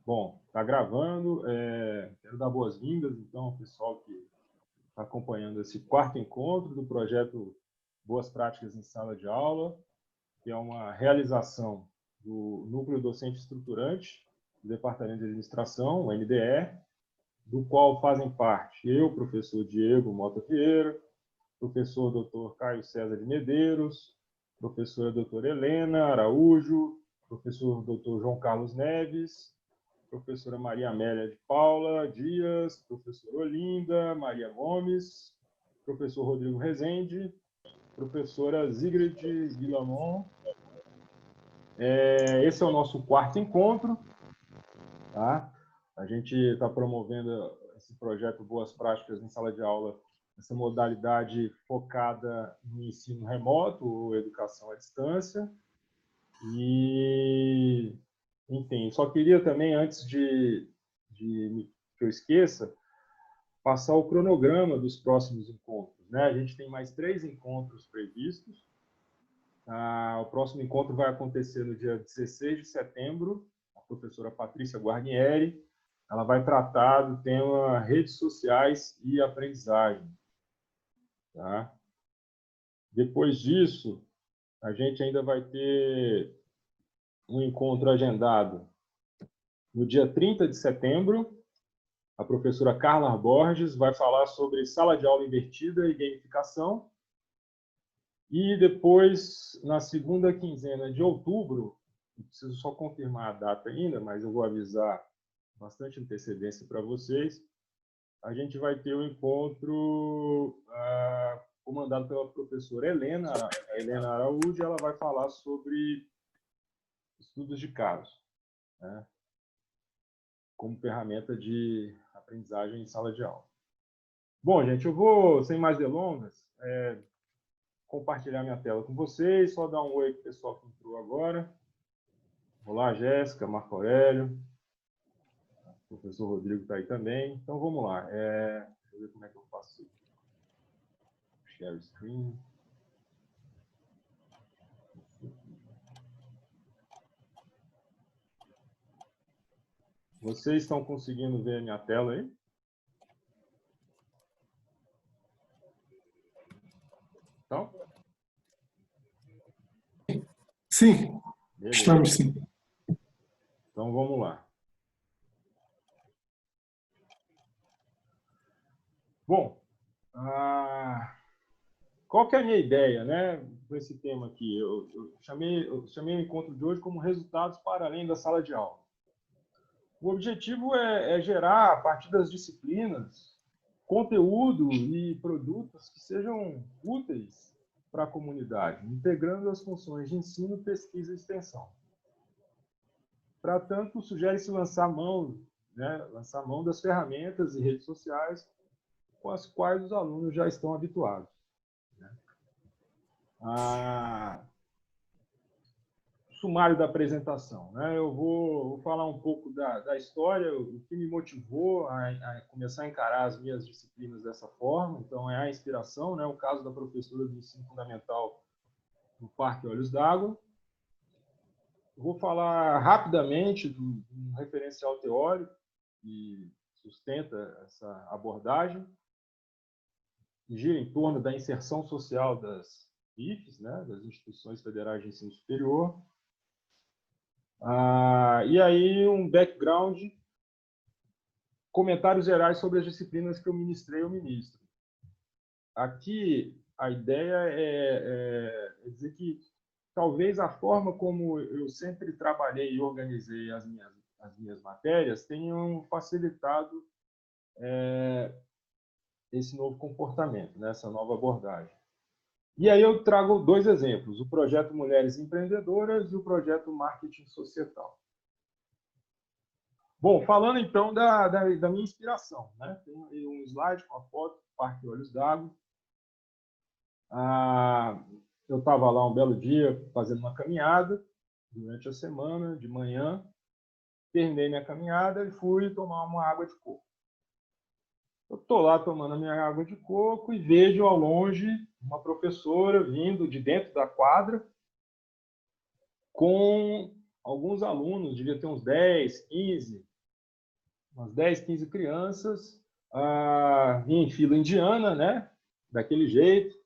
Bom, está gravando. Quero dar boas-vindas, então, ao pessoal que está acompanhando esse quarto encontro do projeto Boas Práticas em Sala de Aula, que é uma realização do Núcleo Docente Estruturante do Departamento de Administração, o NDE, do qual fazem parte eu, professor Diego Mota Vieira, professor Dr. Caio César de Medeiros, professora doutora Helena Araújo, professor Dr. João Carlos Neves, professora Maria Amélia de Paula Dias, professora Olinda Maria Gomes, professor Rodrigo Rezende, professora Zigrid Guillamon. Esse é o nosso quarto encontro. Tá? A gente está promovendo esse projeto Boas Práticas em Sala de Aula, essa modalidade focada no ensino remoto ou educação à distância. E, enfim, só queria também, antes que eu esqueça, passar o cronograma dos próximos encontros. Né? A gente tem mais 3 encontros previstos. O próximo encontro vai acontecer no dia 16 de setembro. A professora Patrícia Guarnieri, ela vai tratar do tema redes sociais e aprendizagem. Tá? Depois disso, a gente ainda vai ter um encontro agendado no dia 30 de setembro. A professora Carla Borges vai falar sobre sala de aula invertida e gamificação. E depois, na segunda quinzena de outubro, preciso só confirmar a data ainda, mas eu vou avisar bastante antecedência para vocês, a gente vai ter um encontro comandado pela professora Helena Araújo. Ela vai falar sobre estudos de casos, né, como ferramenta de aprendizagem em sala de aula. Bom, gente, eu vou, sem mais delongas, compartilhar minha tela com vocês, só dar um oi para o pessoal que entrou agora. Olá, Jéssica, Marco Aurélio, o professor Rodrigo está aí também. Então, vamos lá. Deixa eu ver como é que eu faço isso. Share screen. Vocês estão conseguindo ver a minha tela aí? Então? Sim, beleza. Estamos sim. Então, vamos lá. Bom, qual que é a minha ideia, né, com esse tema aqui? Eu chamei o encontro de hoje como resultados para além da sala de aula. O objetivo é gerar, a partir das disciplinas, conteúdo e produtos que sejam úteis para a comunidade, integrando as funções de ensino, pesquisa e extensão. Para tanto, sugere-se lançar mão das ferramentas e redes sociais com as quais os alunos já estão habituados. Sumário da apresentação. Né? Eu vou falar um pouco da história, o que me motivou a começar a encarar as minhas disciplinas dessa forma. Então, é a inspiração, né? O caso da professora do ensino fundamental no Parque Olhos d'Água. Vou falar rapidamente de um referencial teórico que sustenta essa abordagem, que gira em torno da inserção social das IFES, né? Das Instituições Federais de Ensino Superior. E aí, um background, comentários gerais sobre as disciplinas que eu ministrei ou ministro. Aqui, a ideia é dizer que talvez a forma como eu sempre trabalhei e organizei as minhas matérias tenham facilitado esse novo comportamento, né, essa nova abordagem. E aí eu trago 2 exemplos, o projeto Mulheres Empreendedoras e o projeto Marketing Societal. Bom, falando então da minha inspiração, né? Tem aí um slide com a foto do Parque Olhos d'Água. Eu estava lá um belo dia fazendo uma caminhada durante a semana, de manhã. Terminei minha caminhada e fui tomar uma água de coco. Eu estou lá tomando a minha água de coco e vejo ao longe uma professora vindo de dentro da quadra com alguns alunos, devia ter uns 10, 15, umas 10, 15 crianças, em fila indiana, né? Daquele jeito,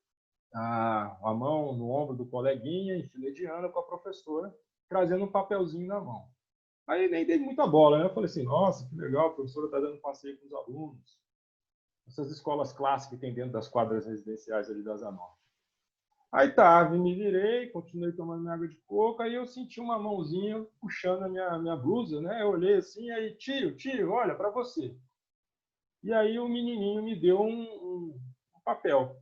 a mão no ombro do coleguinha, em fila indiana, com a professora, trazendo um papelzinho na mão. Aí nem dei muita bola, né? Eu falei assim, nossa, que legal, a professora está dando passeio com os alunos. Essas escolas clássicas que tem dentro das quadras residenciais ali da Zanorte. Aí tá, me virei, continuei tomando minha água de coco, aí eu senti uma mãozinha puxando a minha blusa, né? Eu olhei assim, aí, tio, olha, para você. E aí o menininho me deu um papel.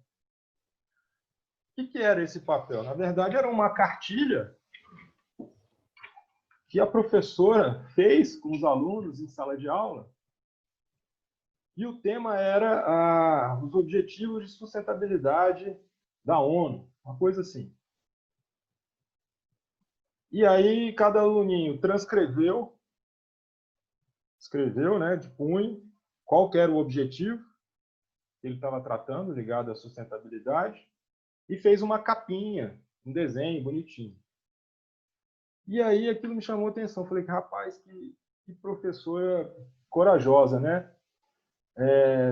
O que era esse papel? Na verdade, era uma cartilha que a professora fez com os alunos em sala de aula, e o tema era os Objetivos de Sustentabilidade da ONU, uma coisa assim. E aí cada aluninho escreveu, né, de punho, qual que era o objetivo que ele estava tratando, ligado à sustentabilidade, e fez uma capinha, um desenho bonitinho. E aí aquilo me chamou a atenção. Falei, rapaz, que professora corajosa, né?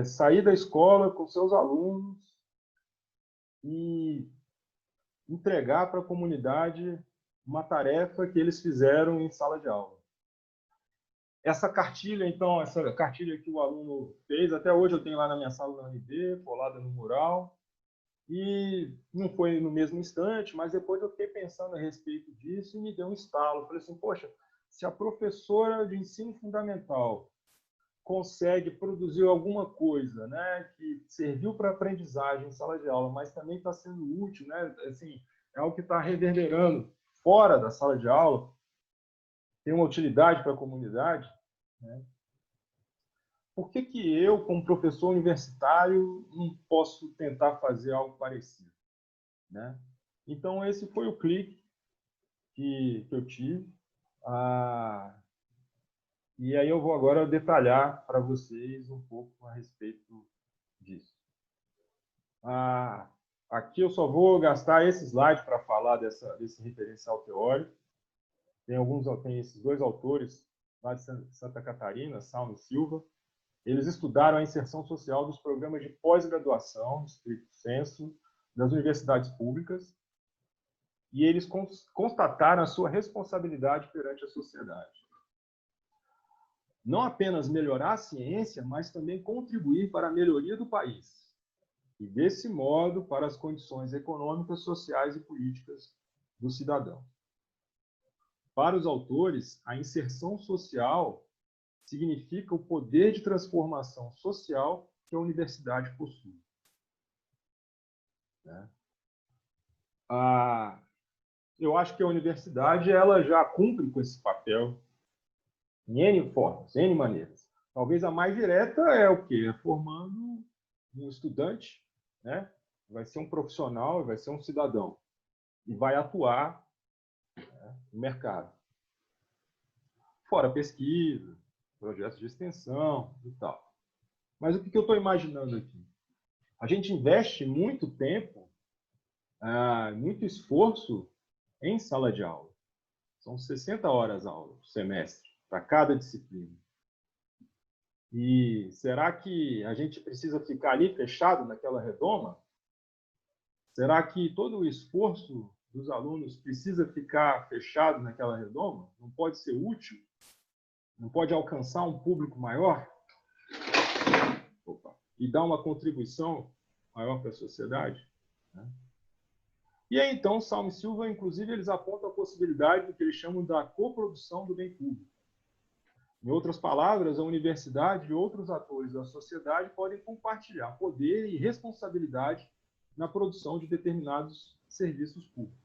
Sair da escola com seus alunos e entregar para a comunidade uma tarefa que eles fizeram em sala de aula. Essa cartilha, então, essa cartilha que o aluno fez, até hoje eu tenho lá na minha sala da UNB, colada no mural, e não foi no mesmo instante, mas depois eu fiquei pensando a respeito disso e me deu um estalo. Falei assim, poxa, se a professora de ensino fundamental consegue produzir alguma coisa, né, que serviu para aprendizagem em sala de aula, mas também está sendo útil, né, assim, é algo que está reverberando fora da sala de aula, tem uma utilidade para a comunidade, né? Por que eu, como professor universitário, não posso tentar fazer algo parecido, né? Então, esse foi o clique que eu tive. E aí eu vou agora detalhar para vocês um pouco a respeito disso. Aqui eu só vou gastar esse slide para falar desse referencial teórico. Tem esses dois autores lá de Santa Catarina, Salmo e Silva. Eles estudaram a inserção social dos programas de pós-graduação, estricto sensu, das universidades públicas, e eles constataram a sua responsabilidade perante a sociedade. Não apenas melhorar a ciência, mas também contribuir para a melhoria do país, e, desse modo, para as condições econômicas, sociais e políticas do cidadão. Para os autores, a inserção social significa o poder de transformação social que a universidade possui. Eu acho que a universidade ela já cumpre com esse papel em N formas, N maneiras. Talvez a mais direta é o quê? É formando um estudante, né? Vai ser um profissional, vai ser um cidadão e vai atuar, né, no mercado. Fora pesquisa, projetos de extensão e tal. Mas o que eu estou imaginando aqui? A gente investe muito tempo, muito esforço em sala de aula. São 60 horas aula por semestre, para cada disciplina. E será que a gente precisa ficar ali fechado naquela redoma? Será que todo o esforço dos alunos precisa ficar fechado naquela redoma? Não pode ser útil? Não pode alcançar um público maior? E dar uma contribuição maior para a sociedade? E aí, então, Salmo e Silva, inclusive, eles apontam a possibilidade do que eles chamam da coprodução do bem público. Em outras palavras, a universidade e outros atores da sociedade podem compartilhar poder e responsabilidade na produção de determinados serviços públicos.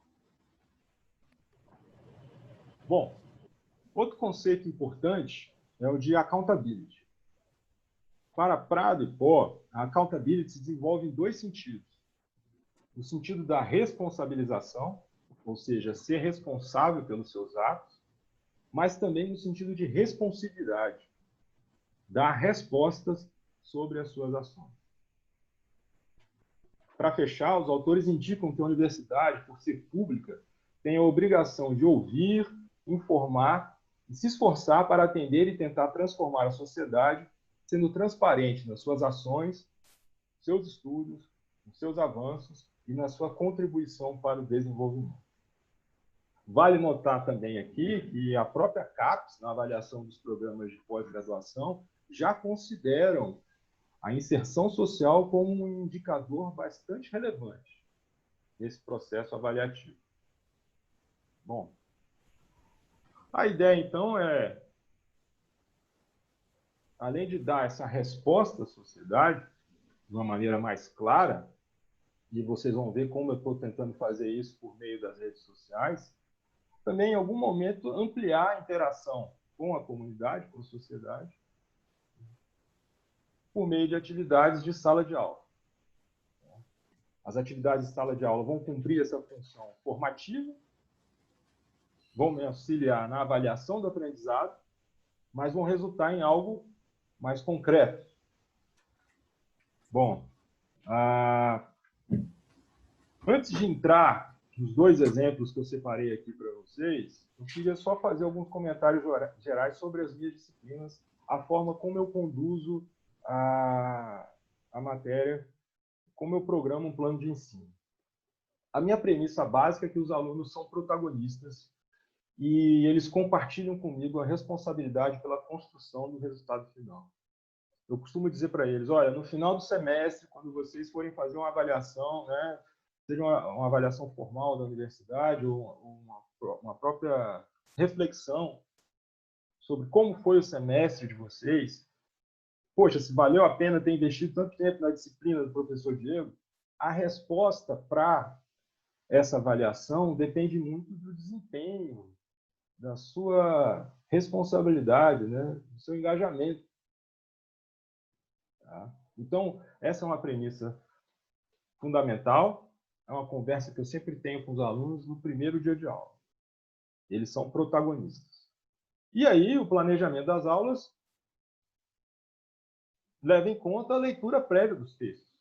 Bom, outro conceito importante é o de accountability. Para Prado e Pó, a accountability se desenvolve em dois sentidos. No sentido da responsabilização, ou seja, ser responsável pelos seus atos, mas também no sentido de responsividade, dar respostas sobre as suas ações. Para fechar, os autores indicam que a universidade, por ser pública, tem a obrigação de ouvir, informar e se esforçar para atender e tentar transformar a sociedade, sendo transparente nas suas ações, seus estudos, nos seus avanços e na sua contribuição para o desenvolvimento. Vale notar também aqui que a própria CAPES, na avaliação dos programas de pós-graduação, já consideram a inserção social como um indicador bastante relevante nesse processo avaliativo. Bom, a ideia, então, é, além de dar essa resposta à sociedade de uma maneira mais clara, e vocês vão ver como eu estou tentando fazer isso por meio das redes sociais, também, em algum momento, ampliar a interação com a comunidade, com a sociedade, por meio de atividades de sala de aula. As atividades de sala de aula vão cumprir essa função formativa, vão me auxiliar na avaliação do aprendizado, mas vão resultar em algo mais concreto. Bom, antes de entrar nos dois exemplos que eu separei aqui para vocês, eu queria só fazer alguns comentários gerais sobre as minhas disciplinas, a forma como eu conduzo a matéria, como eu programo um plano de ensino. A minha premissa básica é que os alunos são protagonistas e eles compartilham comigo a responsabilidade pela construção do resultado final. Eu costumo dizer para eles, olha, no final do semestre, quando vocês forem fazer uma avaliação, né, seja uma avaliação formal da universidade ou uma própria reflexão sobre como foi o semestre de vocês, poxa, se valeu a pena ter investido tanto tempo na disciplina do professor Diego, a resposta para essa avaliação depende muito do desempenho, da sua responsabilidade, né, do seu engajamento. Tá? Então, essa é uma premissa fundamental, é uma conversa que eu sempre tenho com os alunos no primeiro dia de aula. Eles são protagonistas. E aí, o planejamento das aulas leva em conta a leitura prévia dos textos.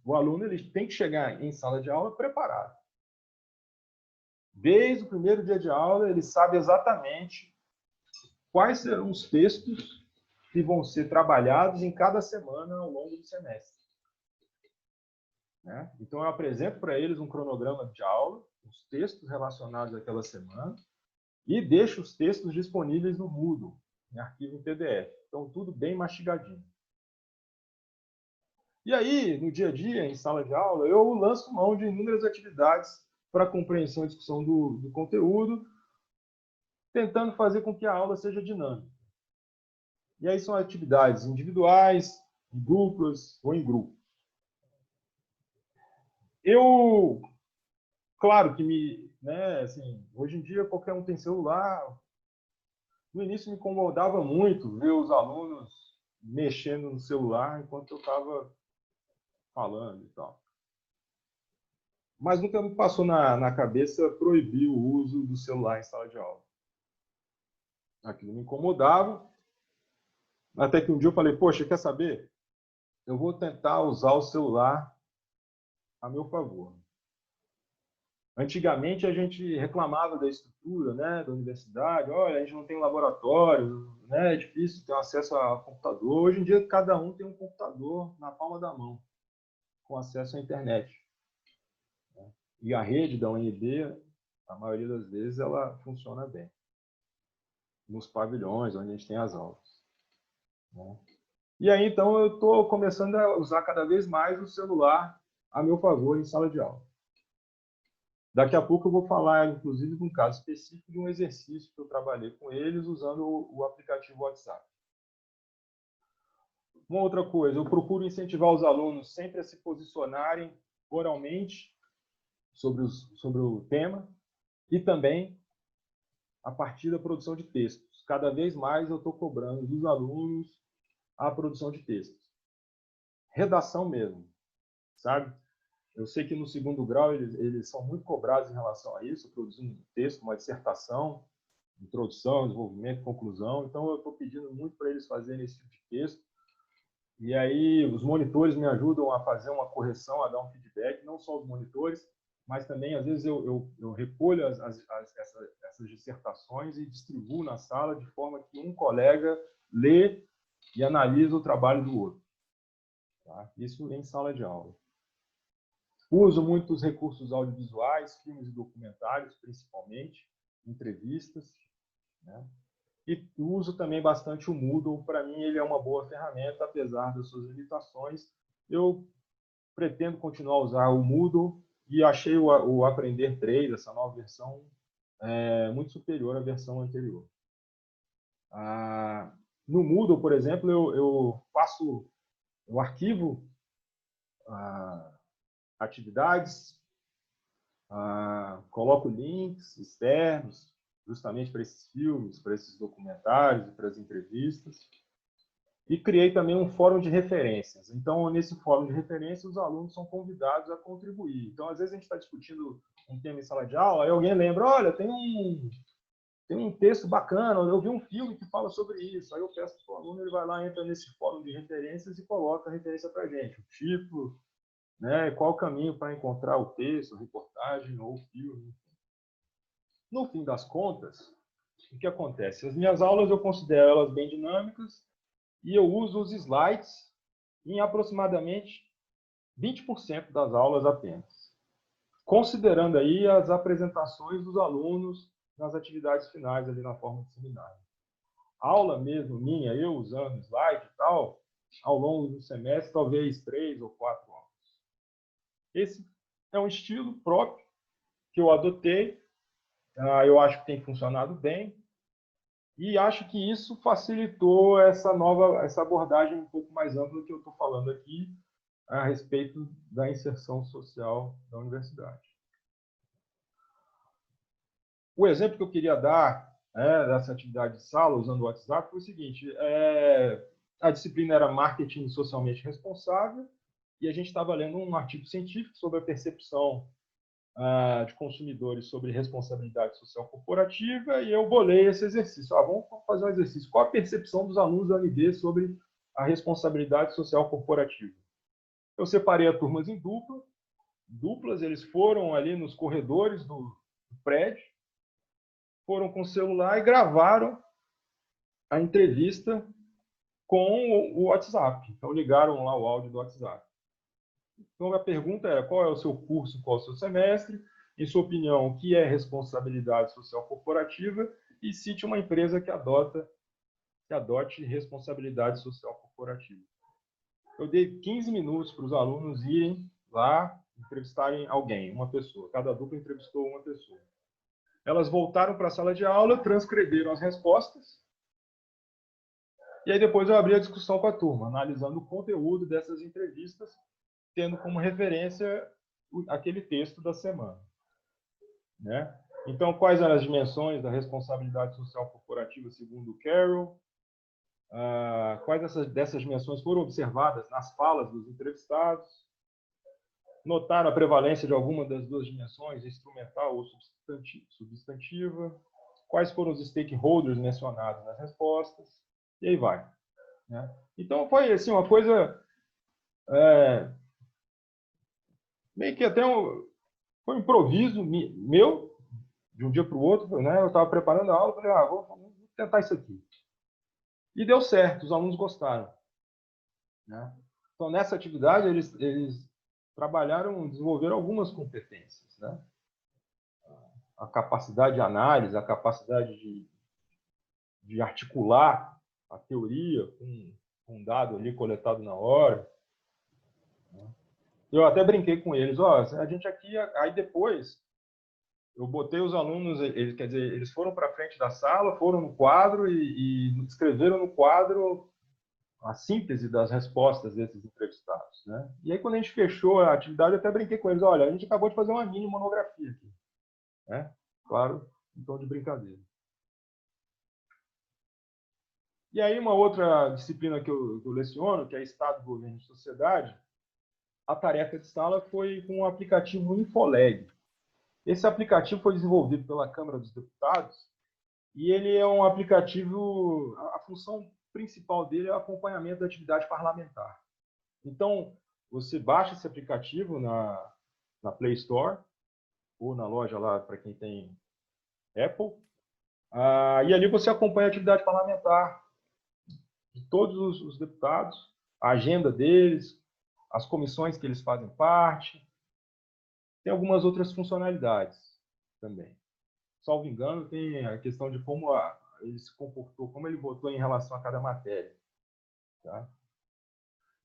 O aluno ele tem que chegar em sala de aula preparado. Desde o primeiro dia de aula, ele sabe exatamente quais serão os textos que vão ser trabalhados em cada semana ao longo do semestre. Então, eu apresento para eles um cronograma de aula, os textos relacionados àquela semana, e deixo os textos disponíveis no Moodle, em arquivo em PDF. Então, tudo bem mastigadinho. E aí, no dia a dia, em sala de aula, eu lanço mão de inúmeras atividades para a compreensão e discussão do conteúdo, tentando fazer com que a aula seja dinâmica. E aí são atividades individuais, em duplas ou em grupos. Claro que hoje em dia qualquer um tem celular. No início me incomodava muito ver os alunos mexendo no celular enquanto eu estava falando e tal. Mas nunca me passou na cabeça proibir o uso do celular em sala de aula. Aquilo me incomodava. Até que um dia eu falei, poxa, quer saber? Eu vou tentar usar o celular a meu favor. Antigamente, a gente reclamava da estrutura, né, da universidade. Olha, a gente não tem laboratório, né, é difícil ter acesso a computador. Hoje em dia, cada um tem um computador na palma da mão, com acesso à internet. E a rede da UNB, a maioria das vezes, ela funciona bem. Nos pavilhões, onde a gente tem as aulas. E aí, então, eu estou começando a usar cada vez mais o celular a meu favor em sala de aula. Daqui a pouco eu vou falar, inclusive, de um caso específico de um exercício que eu trabalhei com eles usando o aplicativo WhatsApp. Uma outra coisa, eu procuro incentivar os alunos sempre a se posicionarem oralmente sobre o tema e também a partir da produção de textos. Cada vez mais eu estou cobrando dos alunos a produção de textos. Redação mesmo, sabe? Eu sei que no segundo grau eles são muito cobrados em relação a isso, produzindo um texto, uma dissertação, introdução, desenvolvimento, conclusão. Então, eu estou pedindo muito para eles fazerem esse tipo de texto. E aí, os monitores me ajudam a fazer uma correção, a dar um feedback, não só os monitores, mas também, às vezes, eu recolho essas dissertações e distribuo na sala de forma que um colega lê e analisa o trabalho do outro. Tá? Isso em sala de aula. Uso muitos recursos audiovisuais, filmes e documentários, principalmente, entrevistas, né? E uso também bastante o Moodle. Para mim, ele é uma boa ferramenta, apesar das suas limitações. Eu pretendo continuar a usar o Moodle e achei o Aprender 3, essa nova versão, muito superior à versão anterior. No Moodle, por exemplo, eu arquivo atividades, coloco links externos, justamente para esses filmes, para esses documentários, para as entrevistas. E criei também um fórum de referências. Então, nesse fórum de referências, os alunos são convidados a contribuir. Então, às vezes, a gente está discutindo um tema em sala de aula, aí alguém lembra, olha, tem um texto bacana, eu vi um filme que fala sobre isso. Aí eu peço para o aluno, ele vai lá, entra nesse fórum de referências e coloca a referência para a gente. O título, né, qual o caminho para encontrar o texto, a reportagem ou o filme. No fim das contas, o que acontece? As minhas aulas eu considero elas bem dinâmicas e eu uso os slides em aproximadamente 20% das aulas apenas, considerando aí as apresentações dos alunos nas atividades finais ali na forma de seminário. A aula mesmo minha, eu usando slide e tal, ao longo do semestre, talvez 3 ou 4 aulas. Esse é um estilo próprio que eu adotei, eu acho que tem funcionado bem, e acho que isso facilitou essa abordagem um pouco mais ampla que eu estou falando aqui a respeito da inserção social da universidade. O exemplo que eu queria dar dessa atividade de sala, usando o WhatsApp, foi o seguinte: a disciplina era Marketing Socialmente Responsável, e a gente estava lendo um artigo científico sobre a percepção de consumidores sobre responsabilidade social corporativa, e eu bolei esse exercício. Vamos fazer um exercício. Qual a percepção dos alunos da UNB sobre a responsabilidade social corporativa? Eu separei as turmas em duplas, eles foram ali nos corredores do prédio, foram com o celular e gravaram a entrevista com o WhatsApp. Então, ligaram lá o áudio do WhatsApp. Então, a pergunta era: qual é o seu curso, qual é o seu semestre? Em sua opinião, o que é responsabilidade social corporativa? E cite uma empresa que adote responsabilidade social corporativa. Eu dei 15 minutos para os alunos irem lá entrevistarem alguém, uma pessoa. Cada dupla entrevistou uma pessoa. Elas voltaram para a sala de aula, transcreveram as respostas, e aí depois eu abri a discussão com a turma, analisando o conteúdo dessas entrevistas, tendo como referência aquele texto da semana. Né? Então, quais eram as dimensões da responsabilidade social corporativa segundo o Carroll? Quais dessas dimensões foram observadas nas falas dos entrevistados? Notaram a prevalência de alguma das duas dimensões, instrumental ou substantiva? Quais foram os stakeholders mencionados nas respostas? E aí vai. Né? Então, foi assim, uma coisa meio que até foi um improviso meu, de um dia para o outro. Né? Eu estava preparando a aula, falei, vou tentar isso aqui. E deu certo, os alunos gostaram. Né? Então, nessa atividade, eles trabalharam, desenvolveram algumas competências. Né? A capacidade de análise, a capacidade de articular a teoria com um dado ali coletado na hora. Eu até brinquei com eles, a gente aqui, aí depois eu botei os alunos, quer dizer, eles foram para frente da sala, foram no quadro e escreveram no quadro a síntese das respostas desses entrevistados. Né? E aí, quando a gente fechou a atividade, eu até brinquei com eles, olha, a gente acabou de fazer uma mini monografia aqui. Né? Claro, em tom de brincadeira. E aí, uma outra disciplina que eu leciono, que é Estado, Governo e Sociedade, a tarefa de sala foi com o aplicativo Infoleg. Esse aplicativo foi desenvolvido pela Câmara dos Deputados e ele é um aplicativo, a função principal dele é o acompanhamento da atividade parlamentar. Então, você baixa esse aplicativo na Play Store ou na loja lá para quem tem Apple. E ali você acompanha a atividade parlamentar de todos os deputados, a agenda deles, as comissões que eles fazem parte. Tem algumas outras funcionalidades também. Salvo engano, tem a questão de como ele se comportou, como ele votou em relação a cada matéria. Tá?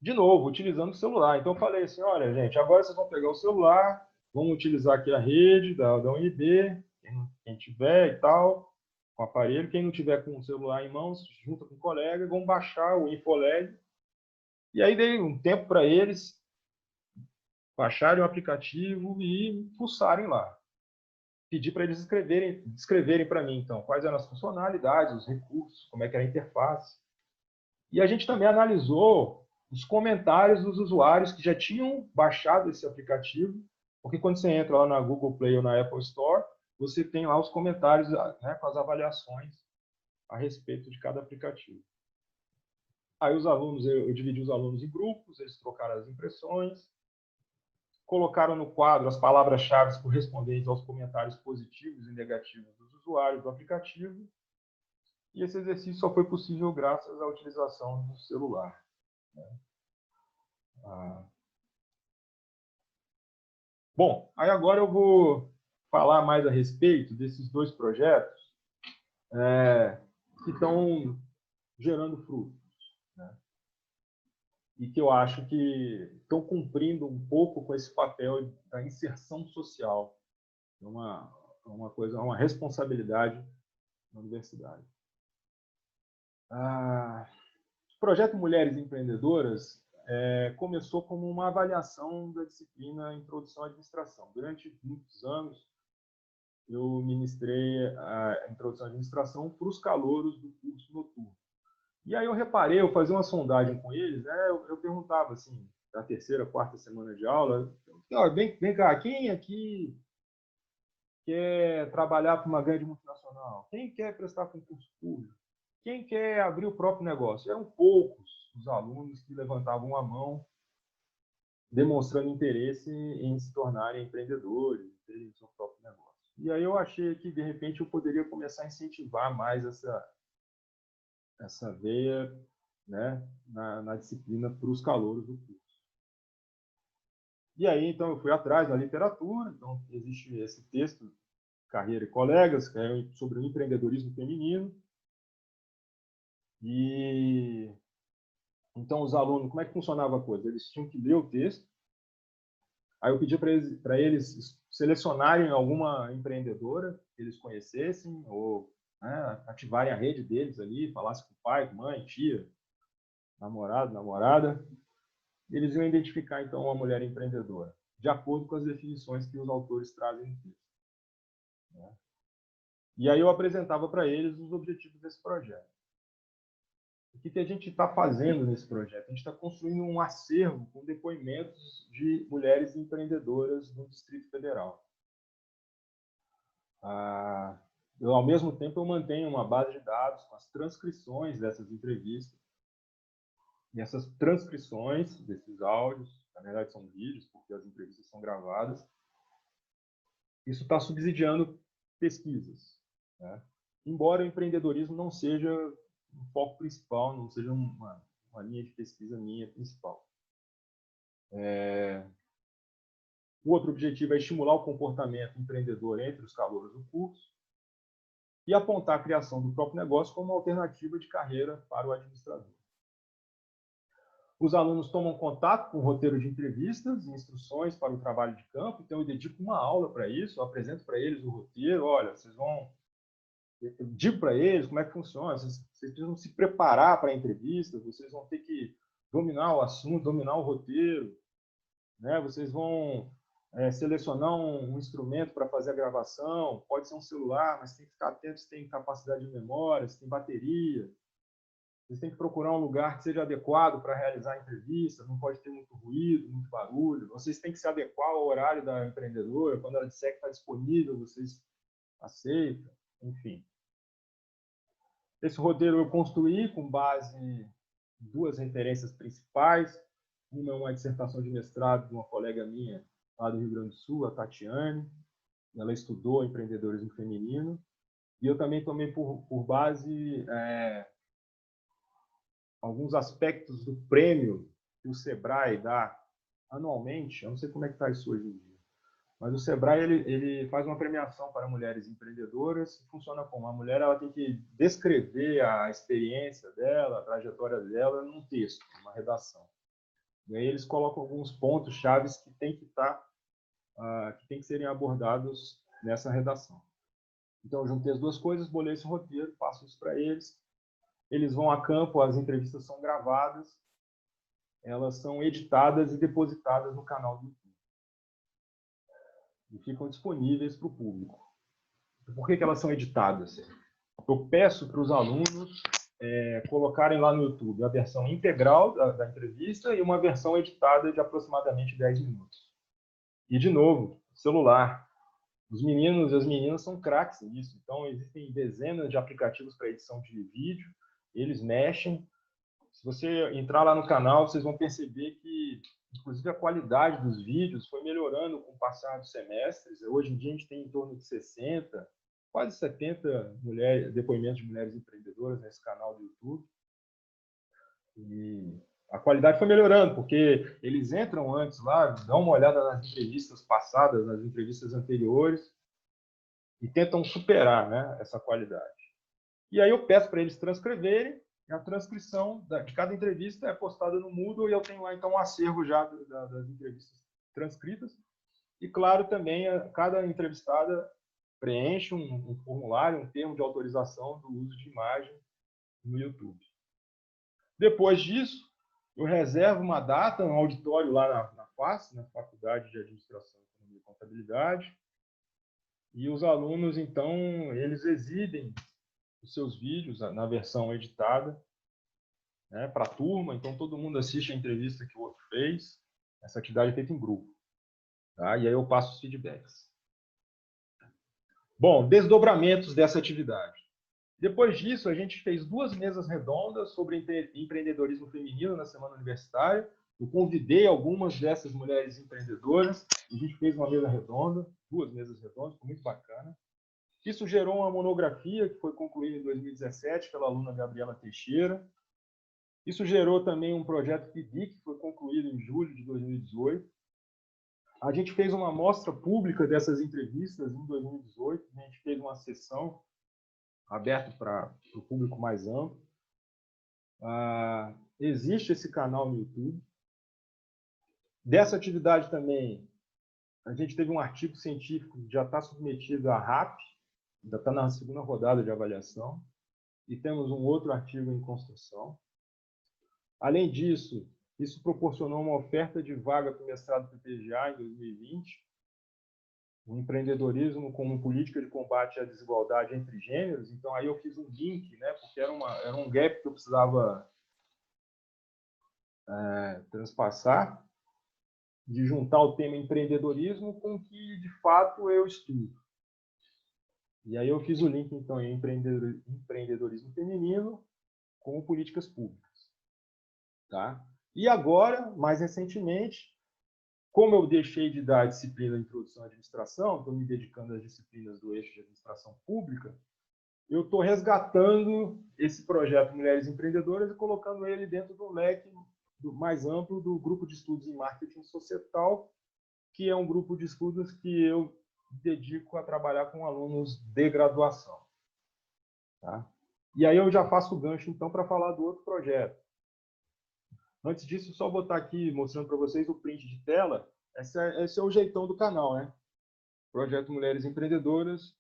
De novo, utilizando o celular. Então, eu falei assim, olha, gente, agora vocês vão pegar o celular, vamos utilizar aqui a rede da UNB, quem tiver e tal, com o aparelho. Quem não tiver com o celular em mãos, junta com o colega, vão baixar o Infoleg. E aí dei um tempo para eles baixarem o aplicativo e fuçarem lá. Pedi para eles descreverem para mim, então, quais eram as funcionalidades, os recursos, como é que era a interface. E a gente também analisou os comentários dos usuários que já tinham baixado esse aplicativo, porque quando você entra lá na Google Play ou na Apple Store, você tem lá os comentários, né, com as avaliações a respeito de cada aplicativo. Aí os alunos, eu dividi os alunos em grupos, eles trocaram as impressões, colocaram no quadro as palavras-chave correspondentes aos comentários positivos e negativos dos usuários do aplicativo, e esse exercício só foi possível graças à utilização do celular. Bom, aí agora eu vou falar mais a respeito desses dois projetos que estão gerando frutos, né? E que eu acho que estão cumprindo um pouco com esse papel da inserção social, uma responsabilidade na universidade. O projeto Mulheres Empreendedoras começou como uma avaliação da disciplina Introdução à Administração. Durante muitos anos, eu ministrei a Introdução à Administração para os calouros do curso noturno. E aí eu reparei, eu fazia uma sondagem com eles, né? Eu perguntava assim, da terceira, quarta semana de aula, vem cá, quem aqui quer trabalhar para uma grande multinacional? Quem quer prestar concurso público? Quem quer abrir o próprio negócio? Eram poucos os alunos que levantavam a mão, demonstrando interesse em se tornarem empreendedores, terem seu próprio negócio. E aí eu achei que, de repente, eu poderia começar a incentivar mais essa veia, né, na disciplina para os calouros do curso. E aí, então, eu fui atrás da literatura. Então, existe esse texto, Carreira e Colegas, que é sobre o empreendedorismo feminino. E então, os alunos, como é que funcionava a coisa? Eles tinham que ler o texto. Aí eu pedi para eles selecionarem alguma empreendedora que eles conhecessem, ou, né, ativarem a rede deles ali, falassem com o pai, com mãe, tia, namorado, namorada. Eles iam identificar, então, uma mulher empreendedora, de acordo com as definições que os autores trazem no texto. Né? E aí eu apresentava para eles os objetivos desse projeto. O que a gente está fazendo nesse projeto? A gente está construindo um acervo com depoimentos de mulheres empreendedoras do Distrito Federal. Ao mesmo tempo, eu mantenho uma base de dados com as transcrições dessas entrevistas. E essas transcrições desses áudios, na verdade são vídeos, porque as entrevistas são gravadas, isso está subsidiando pesquisas. Né? Embora o empreendedorismo não seja um foco principal, não seja uma linha de pesquisa minha principal. O outro objetivo é estimular o comportamento empreendedor entre os calouros do curso e apontar a criação do próprio negócio como uma alternativa de carreira para o administrador. Os alunos tomam contato com o roteiro de entrevistas e instruções para o trabalho de campo, então eu dedico uma aula para isso, eu apresento para eles o roteiro, olha, vocês vão... Eu digo para eles como é que funciona, vocês precisam se preparar para a entrevista, vocês vão ter que dominar o assunto, dominar o roteiro, né? Vocês vão selecionar um instrumento para fazer a gravação, pode ser um celular, mas tem que ficar atento se tem capacidade de memória, se tem bateria. Vocês têm que procurar um lugar que seja adequado para realizar a entrevista, não pode ter muito ruído, muito barulho. Vocês têm que se adequar ao horário da empreendedora, quando ela disser que está disponível, vocês aceitam, enfim. Esse roteiro eu construí com base em duas referências principais. Uma é uma dissertação de mestrado de uma colega minha lá do Rio Grande do Sul, a Tatiane, ela estudou empreendedorismo feminino, e eu também tomei por base alguns aspectos do prêmio que o Sebrae dá anualmente. Eu não sei como é que está isso hoje em dia, mas o Sebrae ele faz uma premiação para mulheres empreendedoras. Funciona como? A mulher ela tem que descrever a experiência dela, a trajetória dela num texto, numa redação. E aí eles colocam alguns pontos chaves que tem que serem abordados nessa redação. Então, eu juntei as duas coisas, bolei esse roteiro, passo isso para eles. Eles vão a campo, as entrevistas são gravadas, elas são editadas e depositadas no canal do YouTube. E ficam disponíveis para o público. Por que elas são editadas? Eu peço para os alunos colocarem lá no YouTube a versão integral da entrevista e uma versão editada de aproximadamente 10 minutos. E, de novo, celular. Os meninos e as meninas são craques nisso. Então, existem dezenas de aplicativos para edição de vídeo. Eles mexem. Se você entrar lá no canal, vocês vão perceber que, inclusive, a qualidade dos vídeos foi melhorando com o passar dos semestres. Hoje em dia, a gente tem em torno de 60, quase 70 depoimentos de mulheres empreendedoras nesse canal do YouTube. E a qualidade foi melhorando, porque eles entram antes lá, dão uma olhada nas entrevistas passadas, nas entrevistas anteriores, e tentam superar, né, essa qualidade. E aí eu peço para eles transcreverem, e a transcrição de cada entrevista é postada no Moodle, e eu tenho lá, então, um acervo já das entrevistas transcritas. E, claro, também, cada entrevistada preenche um formulário, um termo de autorização do uso de imagem no YouTube. Depois disso, eu reservo uma data, um auditório lá na FACE, na Faculdade de Administração, Economia e Contabilidade, e os alunos, então, eles exibem os seus vídeos na versão editada, né, para a turma. Então, todo mundo assiste a entrevista que o outro fez. Essa atividade é feita em grupo. Tá? E aí eu passo os feedbacks. Bom, desdobramentos dessa atividade. Depois disso, a gente fez 2 mesas redondas sobre empreendedorismo feminino na semana universitária. Eu convidei algumas dessas mulheres empreendedoras. A gente fez uma mesa redonda, 2 mesas redondas, foi muito bacana. Isso gerou uma monografia que foi concluída em 2017 pela aluna Gabriela Teixeira. Isso gerou também um projeto PIBIC, que foi concluído em julho de 2018. A gente fez uma amostra pública dessas entrevistas em 2018. A gente fez uma sessão aberta para o público mais amplo. Existe esse canal no YouTube. Dessa atividade também, a gente teve um artigo científico que já está submetido à RAP, ainda está na segunda rodada de avaliação, e temos um outro artigo em construção. Além disso, isso proporcionou uma oferta de vaga para o mestrado PPGA em 2020, o empreendedorismo como política de combate à desigualdade entre gêneros. Então, aí eu fiz um link, né, porque era um gap que eu precisava transpassar, de juntar o tema empreendedorismo com o que, de fato, eu estudo. E aí eu fiz o link, então, em empreendedorismo feminino com políticas públicas. Tá? E agora, mais recentemente, como eu deixei de dar a disciplina de Introdução à Administração, estou me dedicando às disciplinas do eixo de Administração Pública, eu estou resgatando esse projeto Mulheres Empreendedoras e colocando ele dentro do leque mais amplo do Grupo de Estudos em Marketing Societal, que é um grupo de estudos que eu dedico a trabalhar com alunos de graduação. Tá? E aí eu já faço o gancho, então, para falar do outro projeto. Antes disso, só botar aqui, mostrando para vocês o print de tela. Esse é o jeitão do canal, né? Projeto Mulheres Empreendedoras,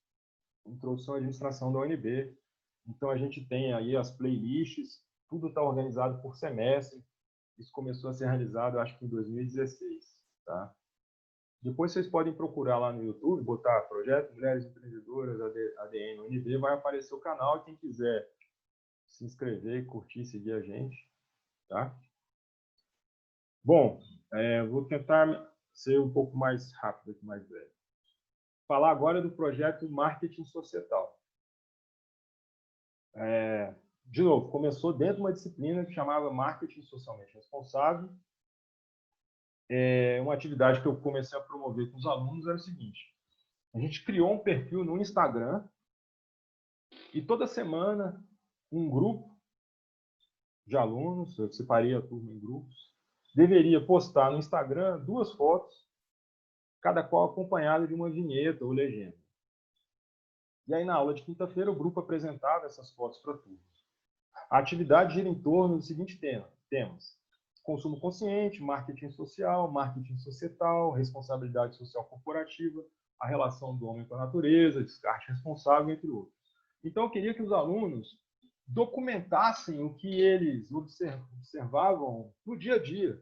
Introdução à Administração da UNB. Então, a gente tem aí as playlists, tudo está organizado por semestre. Isso começou a ser realizado, acho que em 2016. Tá? Depois vocês podem procurar lá no YouTube, botar Projeto Mulheres Empreendedoras, ADM UNB, vai aparecer o canal. E quem quiser se inscrever, curtir, seguir a gente. Tá? Bom, vou tentar ser um pouco mais rápido, mais breve. Falar agora do projeto Marketing Societal. De novo, começou dentro de uma disciplina que chamava Marketing Socialmente Responsável. Uma atividade que eu comecei a promover com os alunos era o seguinte: a gente criou um perfil no Instagram e toda semana um grupo de alunos, eu separei a turma em grupos, deveria postar no Instagram 2 fotos, cada qual acompanhada de uma vinheta ou legenda. E aí, na aula de quinta-feira, o grupo apresentava essas fotos para a turma. A atividade gira em torno dos seguintes temas: consumo consciente, marketing social, marketing societal, responsabilidade social corporativa, a relação do homem com a natureza, descarte responsável, entre outros. Então, eu queria que os alunos documentassem o que eles observavam no dia a dia.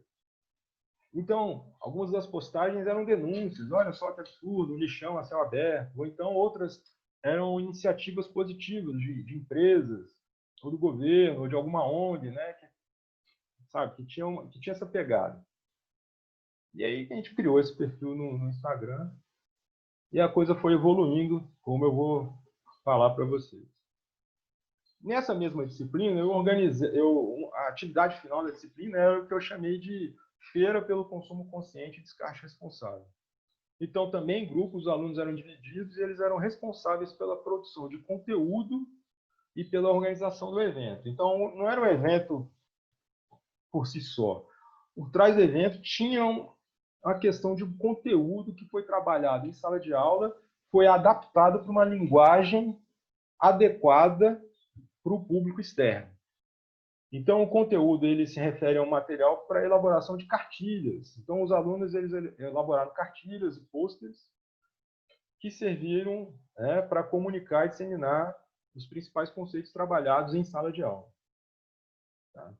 Então, algumas das postagens eram denúncias, olha só que absurdo, um lixão a céu aberto, ou então outras eram iniciativas positivas de empresas, ou do governo, ou de alguma ONG, né, que tinha essa pegada. E aí a gente criou esse perfil no Instagram e a coisa foi evoluindo, como eu vou falar para vocês. Nessa mesma disciplina, a atividade final da disciplina era o que eu chamei de Feira pelo Consumo Consciente e Descarte Responsável. Então, também, em grupos, os alunos eram divididos e eles eram responsáveis pela produção de conteúdo e pela organização do evento. Então, não era um evento por si só. Por trás do evento tinha a questão de um conteúdo que foi trabalhado em sala de aula, foi adaptado para uma linguagem adequada para o público externo. Então, o conteúdo ele se refere a um material para elaboração de cartilhas. Então, os alunos eles elaboraram cartilhas e pôsteres que serviram para comunicar e disseminar os principais conceitos trabalhados em sala de aula. Tá?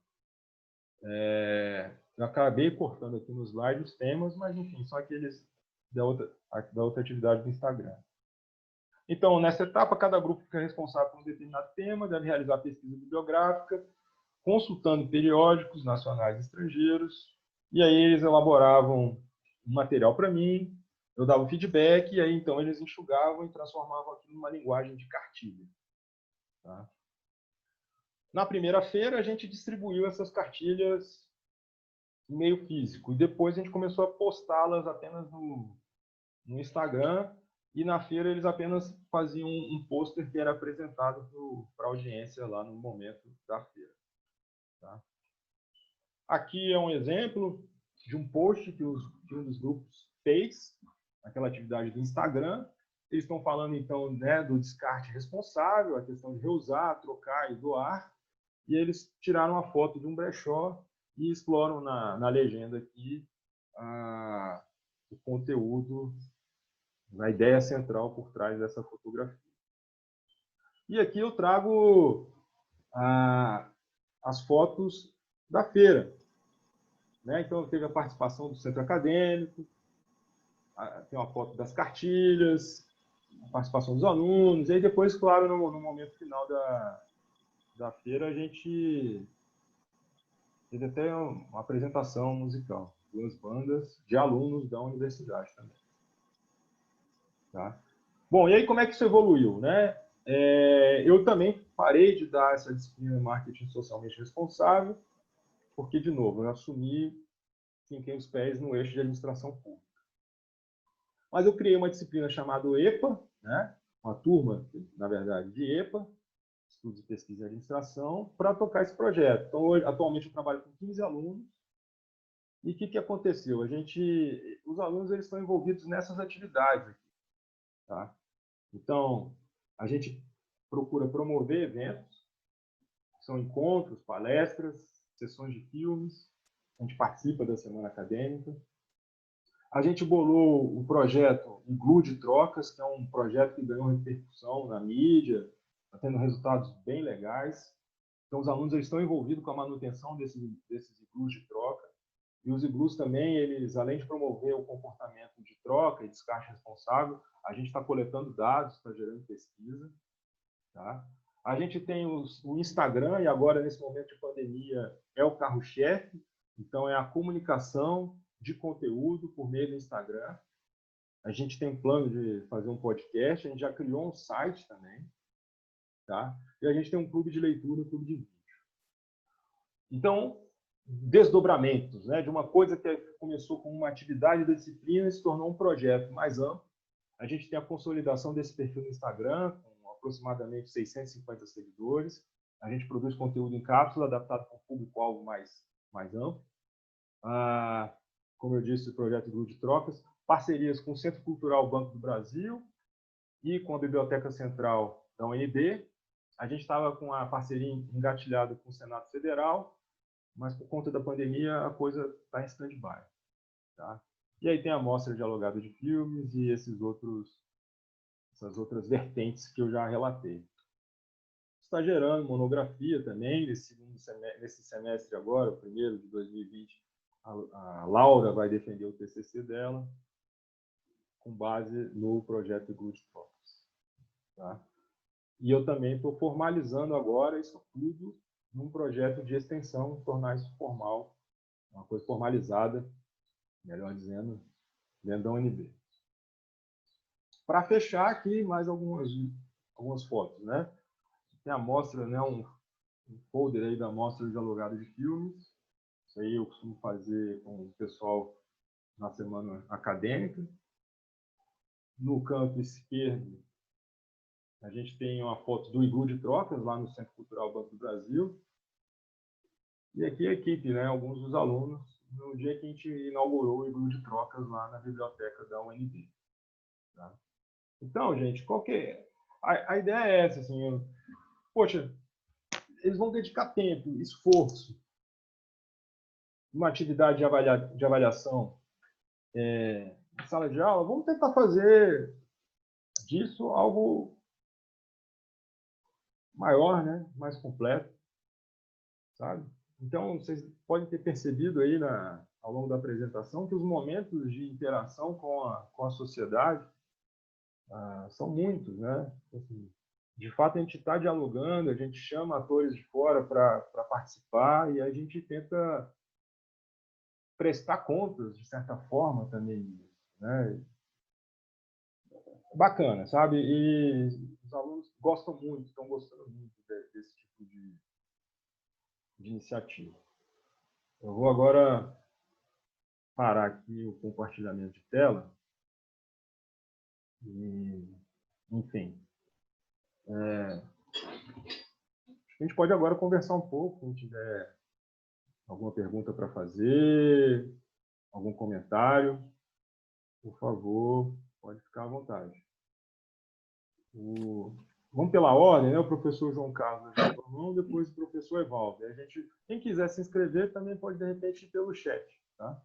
Eu acabei cortando aqui nos slides os temas, mas, enfim, são aqueles da outra atividade do Instagram. Então, nessa etapa, cada grupo fica responsável por um determinado tema, deve realizar pesquisa bibliográfica, consultando periódicos nacionais e estrangeiros, e aí eles elaboravam um material para mim, eu dava o feedback, e aí então eles enxugavam e transformavam aquilo numa linguagem de cartilha. Tá? Na primeira feira, a gente distribuiu essas cartilhas em meio físico, e depois a gente começou a postá-las apenas no Instagram, e na feira eles apenas faziam um pôster que era apresentado para a audiência lá no momento da feira. Tá? Aqui é um exemplo de um post que um dos grupos fez, aquela atividade do Instagram. Eles estão falando, então, do descarte responsável, a questão de reusar, trocar e doar. E eles tiraram a foto de um brechó e exploram na legenda aqui o conteúdo, a ideia central por trás dessa fotografia. E aqui eu trago as fotos da feira. Então, teve a participação do centro acadêmico, tem uma foto das cartilhas, a participação dos alunos, e aí depois, claro, no momento final da feira, a gente teve até uma apresentação musical, 2 bandas de alunos da universidade também. Tá? Bom, e aí como é que isso evoluiu? Eu também parei de dar essa disciplina de marketing socialmente responsável, porque, de novo, eu assumi, finquei os pés no eixo de administração pública. Mas eu criei uma disciplina chamada EPA, uma turma, na verdade, de EPA, Estudos de Pesquisa e Administração, para tocar esse projeto. Então, atualmente, eu trabalho com 15 alunos. E o que aconteceu? Os alunos eles estão envolvidos nessas atividades aqui. Tá? Então, a gente procura promover eventos, são encontros, palestras, sessões de filmes, a gente participa da semana acadêmica. A gente bolou o projeto Iglu de Trocas, que é um projeto que ganhou repercussão na mídia, está tendo resultados bem legais. Então, os alunos eles estão envolvidos com a manutenção desses iglus de troca. E os iglus também, eles, além de promover o comportamento de troca e descarte responsável, a gente está coletando dados, está gerando pesquisa. Tá? A gente tem o Instagram, e agora, nesse momento de pandemia, é o carro-chefe. Então, é a comunicação de conteúdo por meio do Instagram. A gente tem um plano de fazer um podcast, a gente já criou um site também. Tá? E a gente tem um clube de leitura, um clube de vídeo. Então, desdobramentos, de uma coisa que começou com uma atividade da disciplina e se tornou um projeto mais amplo. A gente tem a consolidação desse perfil no Instagram, com aproximadamente 650 seguidores. A gente produz conteúdo em cápsula, adaptado para um público-alvo mais amplo. Como eu disse, o projeto Grupo de Trocas. Parcerias com o Centro Cultural Banco do Brasil e com a Biblioteca Central da UNB. A gente estava com a parceria engatilhada com o Senado Federal, mas por conta da pandemia a coisa está em stand-by. Tá? E aí tem a mostra dialogada de filmes e essas outras vertentes que eu já relatei. Está gerando monografia também, nesse semestre agora, o primeiro de 2020, a Laura vai defender o TCC dela, com base no projeto Grupo de Trocas. Tá? E eu também estou formalizando agora isso tudo num projeto de extensão, tornar isso formal, uma coisa formalizada, melhor dizendo, dentro da UNB. Para fechar aqui, mais algumas fotos, né? Tem a mostra, né, um folder aí da mostra dialogada de filmes. Isso aí eu costumo fazer com o pessoal na semana acadêmica. No canto esquerdo, a gente tem uma foto do Iglu de Trocas, lá no Centro Cultural Banco do Brasil. E aqui a equipe, né, alguns dos alunos, no dia que a gente inaugurou o Iglu de Trocas lá na biblioteca da UNB. Tá? Então, gente, a ideia é essa, assim, poxa, eles vão dedicar tempo, esforço, uma atividade de avaliação em sala de aula, vamos tentar fazer disso algo maior, né? Mais completo, sabe? Então, vocês podem ter percebido aí ao longo da apresentação que os momentos de interação com a sociedade são muitos, né? Assim, de fato, a gente está dialogando, a gente chama atores de fora para participar e a gente tenta prestar contas, de certa forma, também, né? Bacana, sabe? E os alunos gostam muito, estão gostando muito desse tipo de iniciativa. Eu vou agora parar aqui o compartilhamento de tela. E, enfim. A gente pode agora conversar um pouco, se tiver alguma pergunta para fazer, algum comentário, por favor, pode ficar à vontade. Vamos pela ordem, né? O professor João Carlos já falou, depois o professor Evaldo. Quem quiser se inscrever também pode, de repente, ir pelo chat. Tá?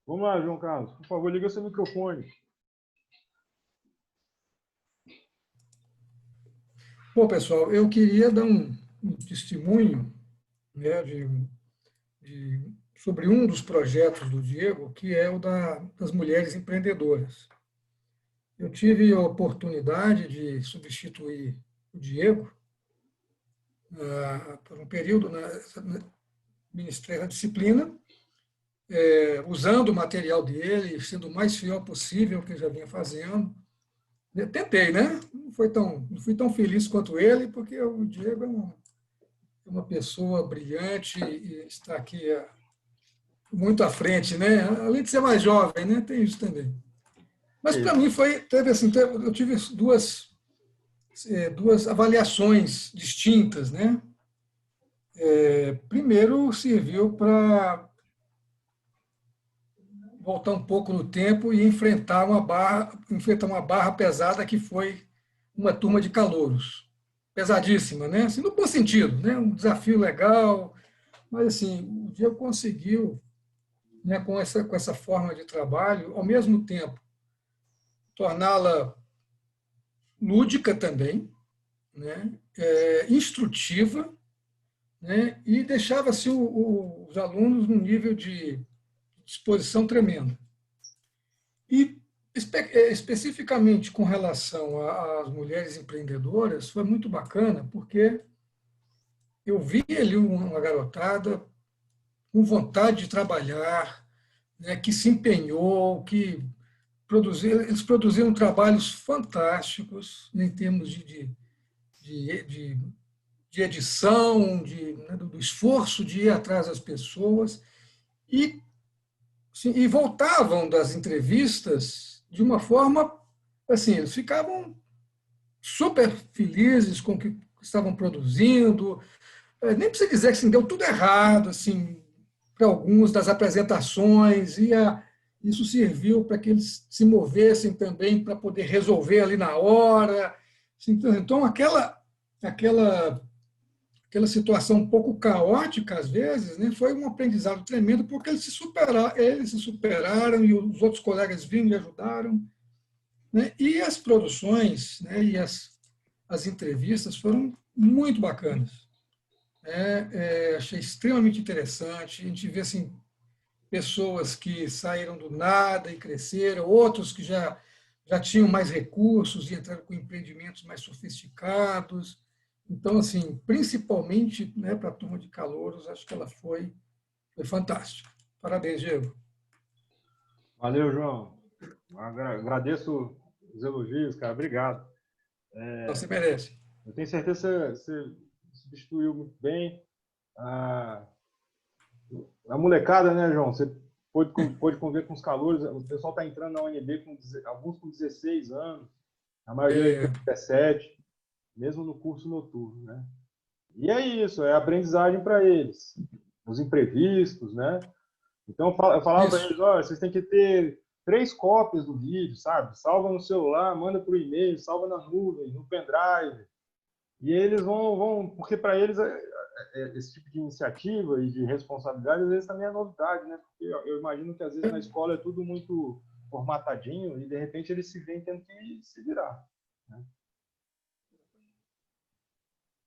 Vamos lá, João Carlos. Por favor, liga seu microfone. Bom, pessoal, eu queria dar um testemunho, né, sobre um dos projetos do Diego, que é o das mulheres empreendedoras. Eu tive a oportunidade de substituir o Diego por um período ministrei a disciplina, usando o material dele, sendo o mais fiel possível que eu já vinha fazendo. Eu tentei, né? Não fui tão feliz quanto ele, porque o Diego é uma pessoa brilhante e está aqui muito à frente, né? Além de ser mais jovem, né? Tem isso também. Mas para mim eu tive duas avaliações distintas, né? Primeiro, serviu para voltar um pouco no tempo e enfrentar uma barra pesada que foi uma turma de calouros. Pesadíssima, né? Assim, no bom sentido, né? Um desafio legal, mas assim, o Diego conseguiu, né, com essa forma de trabalho, ao mesmo tempo, torná-la lúdica também, né? Instrutiva, né? E deixava assim, os alunos num nível de disposição tremenda. E especificamente com relação às mulheres empreendedoras, foi muito bacana, porque eu vi ali uma garotada com vontade de trabalhar, né, que se empenhou, eles produziram trabalhos fantásticos em termos de edição, né, do esforço de ir atrás das pessoas, e voltavam das entrevistas de uma forma, assim, eles ficavam super felizes com o que estavam produzindo. Nem precisa dizer que assim, deu tudo errado, assim, para alguns das apresentações, isso serviu para que eles se movessem também para poder resolver ali na hora. Então, aquela, aquela situação um pouco caótica, às vezes, né, foi um aprendizado tremendo, porque eles se superaram e os outros colegas vinham e ajudaram. Né? E as produções, né, e as entrevistas foram muito bacanas. Achei extremamente interessante. A gente vê assim, pessoas que saíram do nada e cresceram, outros que já tinham mais recursos e entraram com empreendimentos mais sofisticados. Então, assim, principalmente, né, para a turma de calouros, acho que ela foi fantástica. Parabéns, Diego. Valeu, João. Agradeço os elogios, cara. Obrigado. Você merece. Eu tenho certeza que você substituiu muito bem a molecada, né, João? Você pôde conviver com os calouros. O pessoal está entrando na UNB, alguns com 16 anos, a maioria com 17, mesmo no curso noturno, né? E é isso, é aprendizagem para eles. Os imprevistos, né? Então, eu falava para eles, olha, vocês têm que ter 3 cópias do vídeo, sabe? Salva no celular, manda por e-mail, salva na nuvem, no pendrive. E eles vão porque para eles esse tipo de iniciativa e de responsabilidade, às vezes também é novidade, né? Porque eu imagino que às vezes na escola é tudo muito formatadinho e de repente eles se veem tendo que se virar, né?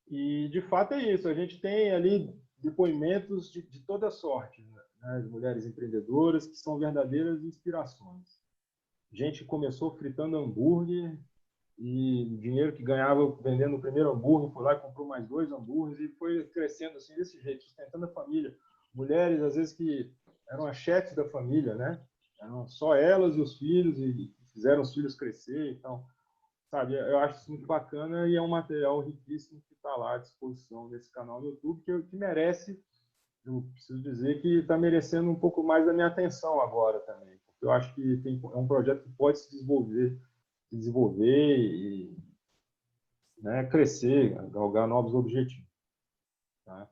E de fato é isso, a gente tem ali depoimentos de toda sorte, né? De mulheres empreendedoras que são verdadeiras inspirações. Gente que começou fritando hambúrguer e o dinheiro que ganhava vendendo o primeiro hambúrguer, foi lá e comprou mais 2 hambúrgueres e foi crescendo assim, desse jeito, sustentando a família. Mulheres, às vezes, que eram as chefes da família, né? Eram só elas e os filhos e fizeram os filhos crescer. Então, sabe, eu acho isso muito bacana e é um material riquíssimo que está lá à disposição nesse canal no YouTube, que merece, eu preciso dizer que está merecendo um pouco mais da minha atenção agora também, porque eu acho que é um projeto que pode se desenvolver e, né, crescer, galgar novos objetivos. Tá?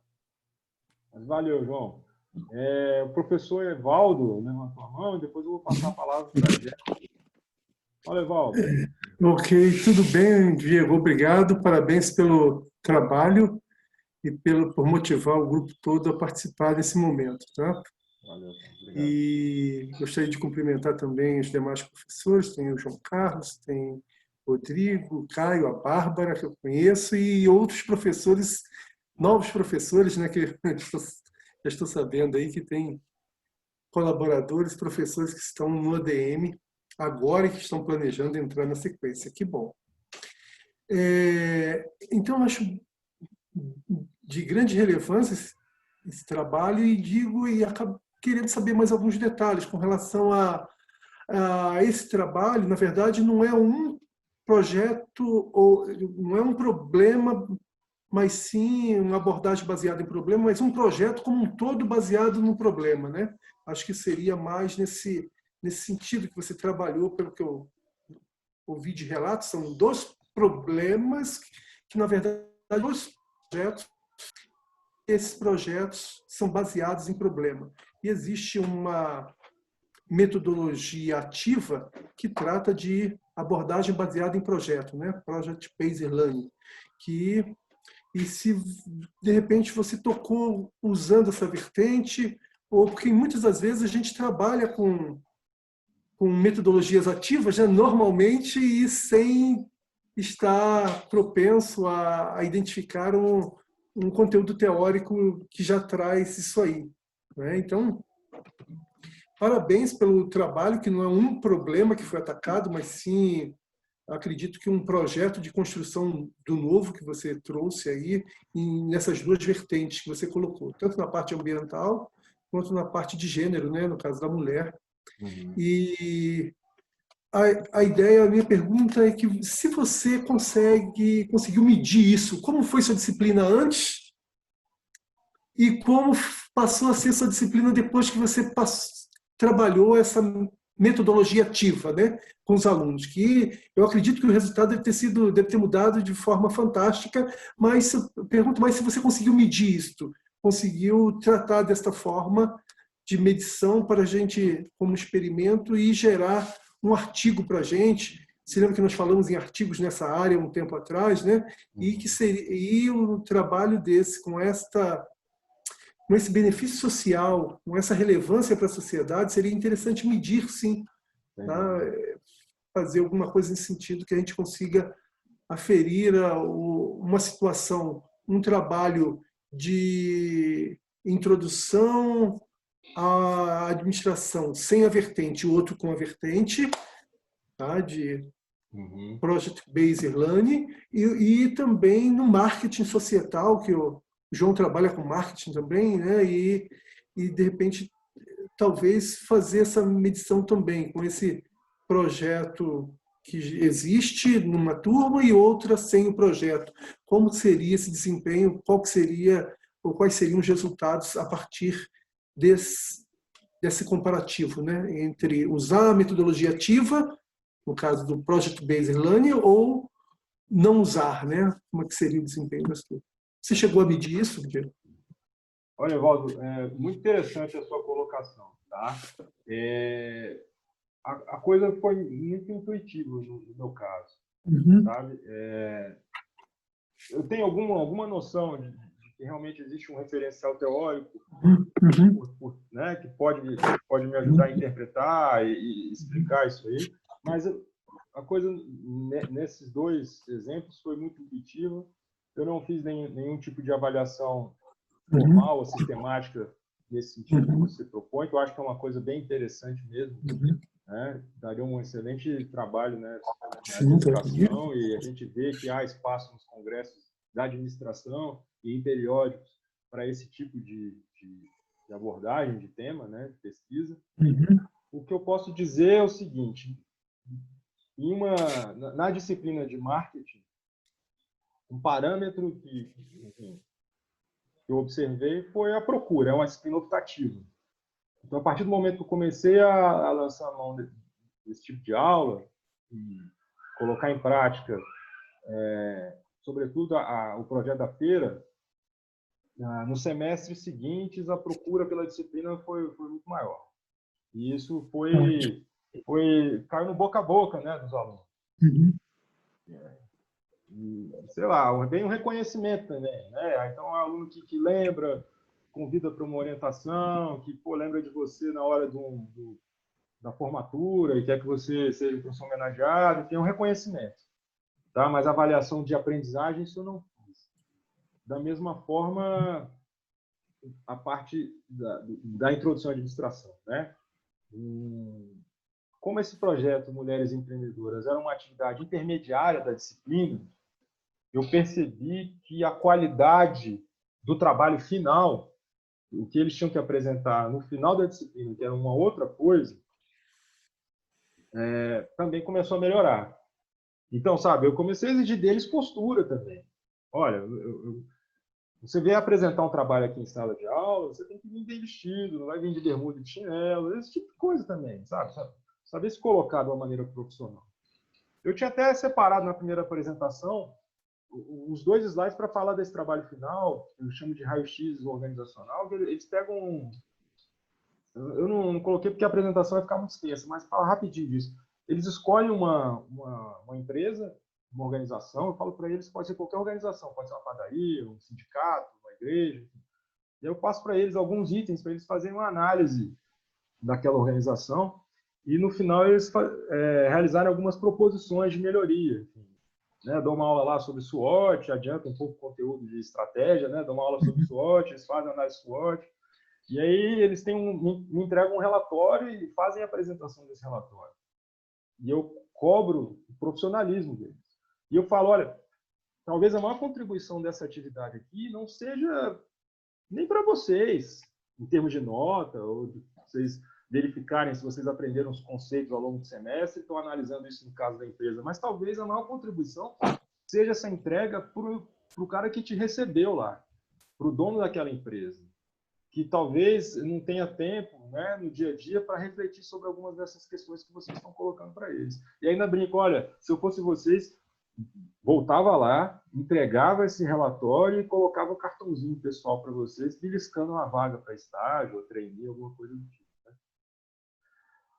Mas valeu, João. O professor Evaldo levantou a mão e depois eu vou passar a palavra para a Jéssica. Fala, Evaldo. Ok, tudo bem, Diego. Obrigado, parabéns pelo trabalho e por motivar o grupo todo a participar desse momento. Tá? Valeu, obrigado. E gostaria de cumprimentar também os demais professores, tem o João Carlos, tem o Rodrigo, o Caio, a Bárbara, que eu conheço, e outros professores, novos professores, né, que já estou sabendo aí que tem colaboradores, professores que estão no ADM agora e que estão planejando entrar na sequência. Que bom. Então, acho de grande relevância esse trabalho e acabo querendo saber mais alguns detalhes com relação a esse trabalho. Na verdade, não é um projeto, ou não é um problema, mas sim uma abordagem baseada em problema, mas um projeto como um todo baseado no problema, né? Acho que seria mais nesse sentido que você trabalhou, pelo que eu ouvi de relatos, são 2 problemas que na verdade, 2 projetos, esses projetos são baseados em problema. E existe uma metodologia ativa que trata de abordagem baseada em projeto, né? Project Based Learning, e se de repente você tocou usando essa vertente, ou porque muitas das vezes a gente trabalha com metodologias ativas, né, normalmente, e sem estar propenso a identificar um conteúdo teórico que já traz isso aí, né? Então, parabéns pelo trabalho, que não é um problema que foi atacado, mas sim, acredito que um projeto de construção do novo que você trouxe aí, nessas 2 vertentes que você colocou, tanto na parte ambiental, quanto na parte de gênero, né, no caso da mulher. Uhum. E a ideia, a minha pergunta é que se você conseguiu medir isso, como foi sua disciplina antes e como passou a ser sua disciplina depois que você trabalhou metodologia ativa, né, com os alunos, que eu acredito que o resultado deve ter mudado de forma fantástica, mas eu pergunto mais se você conseguiu medir isto, conseguiu tratar desta forma de medição para a gente, como experimento, e gerar um artigo para a gente. Se lembra que nós falamos em artigos nessa área um tempo atrás, né? E um trabalho desse, com esse benefício social, com essa relevância para a sociedade, seria interessante medir, sim, tá? Fazer alguma coisa nesse sentido que a gente consiga aferir uma situação, um trabalho de introdução à administração sem a vertente, o outro com a vertente, tá? De Project-Based Learning, e também no marketing societal, que o João trabalha com marketing também, né? E de repente, talvez fazer essa medição também, com esse projeto que existe numa turma e outra sem o projeto. Como seria esse desempenho, quais seriam os resultados a partir desse comparativo, né? Entre usar a metodologia ativa, no caso do Project-Based Learning, ou não usar, né? Como é que seria o desempenho das turmas? Você chegou a medir isso, Diego? Olha, Valdo, muito interessante a sua colocação, tá? A coisa foi muito intuitiva no meu caso, sabe? Eu tenho alguma noção de que realmente existe um referencial teórico, né, que pode me ajudar a interpretar e explicar isso aí, mas a coisa nesses dois exemplos foi muito intuitiva. Eu não fiz nenhum tipo de avaliação formal ou sistemática nesse sentido que você propõe, que eu acho que é uma coisa bem interessante mesmo, né? Daria um excelente trabalho, né, na administração, e a gente vê que há espaço nos congressos da administração e em periódicos para esse tipo de abordagem, de tema, né, de pesquisa. O que eu posso dizer é o seguinte: na disciplina de marketing, um parâmetro que eu observei foi a procura, é uma disciplina optativa. Então, a partir do momento que eu comecei a lançar a mão desse tipo de aula, e colocar em prática, sobretudo, o projeto da feira, nos semestres seguintes, a procura pela disciplina foi muito maior. E isso caiu no boca a boca, né, dos alunos. Sei lá, bem um reconhecimento também, né? Então, é um aluno que lembra, convida para uma orientação, que lembra de você na hora da formatura e quer que você seja o professor homenageado, tem um reconhecimento, tá? Mas a avaliação de aprendizagem, isso eu não fiz. Da mesma forma, a parte da introdução à administração, né? Como esse projeto Mulheres Empreendedoras era uma atividade intermediária da disciplina, eu percebi que a qualidade do trabalho final, o que eles tinham que apresentar no final da disciplina, que era uma outra coisa, também começou a melhorar. Então, sabe, eu comecei a exigir deles postura também. Olha, você vem apresentar um trabalho aqui em sala de aula, você tem que vir bem vestido, não vai vir de bermuda e de chinelo, esse tipo de coisa também, sabe? Saber se colocar de uma maneira profissional. Eu tinha até separado na primeira apresentação os 2 slides para falar desse trabalho final, eu chamo de raio-x organizacional, que eles pegam... Eu não coloquei porque a apresentação vai ficar muito extensa, mas fala rapidinho disso. Eles escolhem uma empresa, uma organização, eu falo para eles, pode ser qualquer organização, pode ser uma padaria, um sindicato, uma igreja, e eu passo para eles alguns itens para eles fazerem uma análise daquela organização e, no final, eles realizarem algumas proposições de melhoria. Né, dou uma aula lá sobre SWOT, adianta um pouco o conteúdo de estratégia, né, dou uma aula sobre SWOT, eles fazem análise SWOT, e aí eles me entregam um relatório e fazem a apresentação desse relatório. E eu cobro o profissionalismo deles. E eu falo, olha, talvez a maior contribuição dessa atividade aqui não seja nem para vocês, em termos de nota, ou de vocês verificarem se vocês aprenderam os conceitos ao longo do semestre e estão analisando isso no caso da empresa. Mas talvez a maior contribuição seja essa entrega para o cara que te recebeu lá, para o dono daquela empresa. que talvez não tenha tempo, né, no dia a dia para refletir sobre algumas dessas questões que vocês estão colocando para eles. E ainda brinco, olha, se eu fosse vocês, voltava lá, entregava esse relatório e colocava o cartãozinho pessoal para vocês, beliscando uma vaga para estágio, ou trainee, alguma coisa do tipo. Né?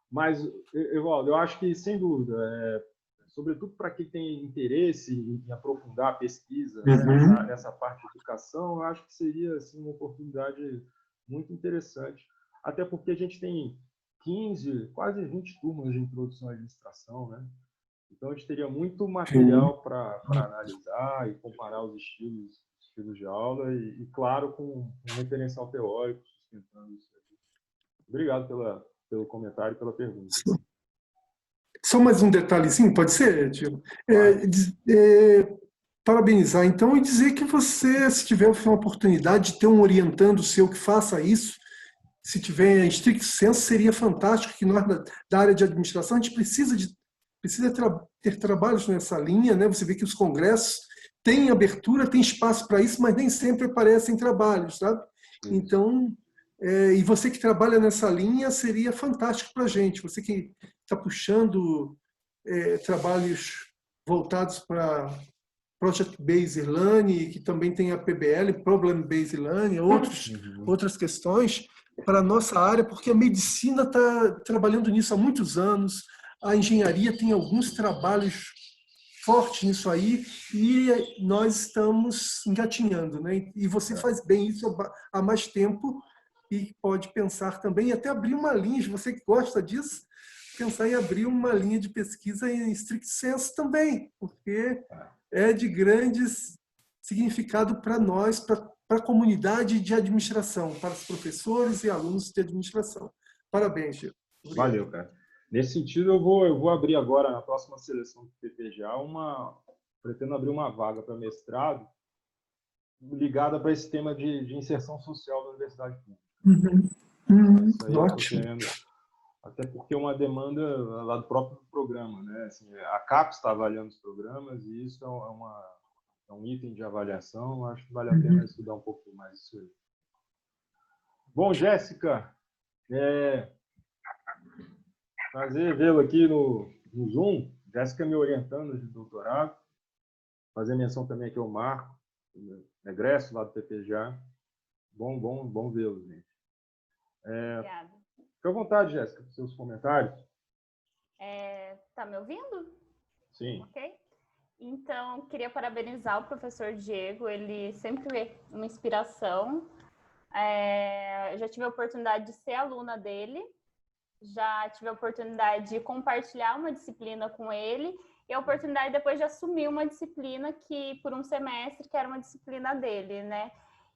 Mas, Evaldo, eu acho que, sem dúvida, sobretudo para quem tem interesse em aprofundar a pesquisa, né, nessa parte de educação, eu acho que seria assim, uma oportunidade muito interessante. Até porque a gente tem 15, quase 20 turmas de introdução à administração, né? Então, a gente teria muito material para analisar e comparar os estilos de aula e claro, com um referencial teórico sustentando isso. Obrigado pelo comentário e pela pergunta. Só mais um detalhezinho, pode ser, Diego? Parabenizar, então, e dizer que você, se tiver uma oportunidade de ter um orientando seu que faça isso, se tiver em stricto senso, seria fantástico, que nós, da área de administração, a gente precisa ter trabalhos nessa linha, né? Você vê que os congressos têm abertura, têm espaço para isso, mas nem sempre aparecem trabalhos, sabe? Então, e você que trabalha nessa linha, seria fantástico para a gente. Você que está puxando trabalhos voltados para Project-Based Learning, que também tem a PBL, Problem-Based Learning, outras questões para a nossa área, porque a medicina está trabalhando nisso há muitos anos, a engenharia tem alguns trabalhos fortes nisso aí, e nós estamos engatinhando, né? E você faz bem isso há mais tempo, e pode pensar também, e até abrir uma linha, você que gosta disso, pensar em abrir uma linha de pesquisa em strict sensu também, porque é de grande significado para nós, para a comunidade de administração, para os professores e alunos de administração. Parabéns, Chico. Valeu, cara. Nesse sentido, eu vou abrir agora, na próxima seleção do PPGA, pretendo abrir uma vaga para mestrado ligada para esse tema de inserção social da universidade pública. Isso aí Ótimo. Até porque é uma demanda lá do próprio programa, né? Assim, a CAPES está avaliando os programas e isso é um item de avaliação. Acho que vale a pena estudar um pouco mais isso aí. Bom, Jéssica, prazer vê-lo aqui no Zoom. Jéssica me orientando de doutorado. Fazer menção também aqui ao Marco, egresso lá do PPGA. Bom vê-lo, gente. Obrigada. Fique à vontade, Jéssica, para seus comentários. Tá me ouvindo? Sim. Ok. Então, queria parabenizar o professor Diego, ele sempre é uma inspiração. Eu já tive a oportunidade de ser aluna dele, já tive a oportunidade de compartilhar uma disciplina com ele e a oportunidade depois de assumir uma disciplina que, por um semestre, que era uma disciplina dele, né?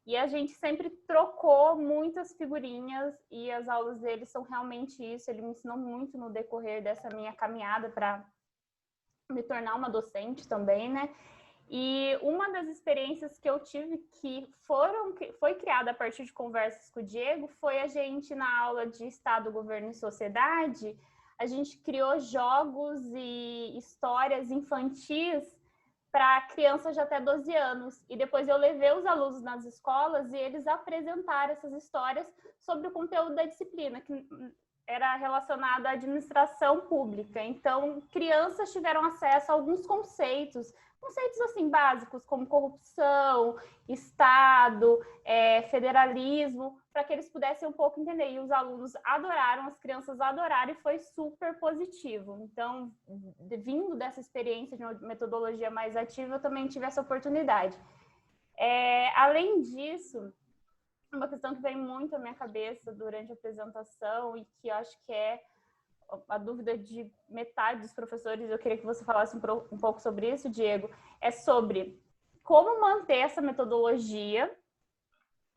E a gente sempre trocou muitas figurinhas e as aulas dele são realmente isso. Ele me ensinou muito no decorrer dessa minha caminhada para me tornar uma docente também, né? E uma das experiências que eu tive que foi criada a partir de conversas com o Diego foi a gente, na aula de Estado, Governo e Sociedade, a gente criou jogos e histórias infantis para crianças de até 12 anos. E depois eu levei os alunos nas escolas e eles apresentaram essas histórias sobre o conteúdo da disciplina, que era relacionado à administração pública. Então, crianças tiveram acesso a alguns conceitos assim básicos, como corrupção, Estado, federalismo, para que eles pudessem um pouco entender. E os alunos adoraram, as crianças adoraram e foi super positivo. Então, vindo dessa experiência de uma metodologia mais ativa, eu também tive essa oportunidade. Além disso, uma questão que vem muito à minha cabeça durante a apresentação e que eu acho que é a dúvida de metade dos professores, eu queria que você falasse um pouco sobre isso, Diego, é sobre como manter essa metodologia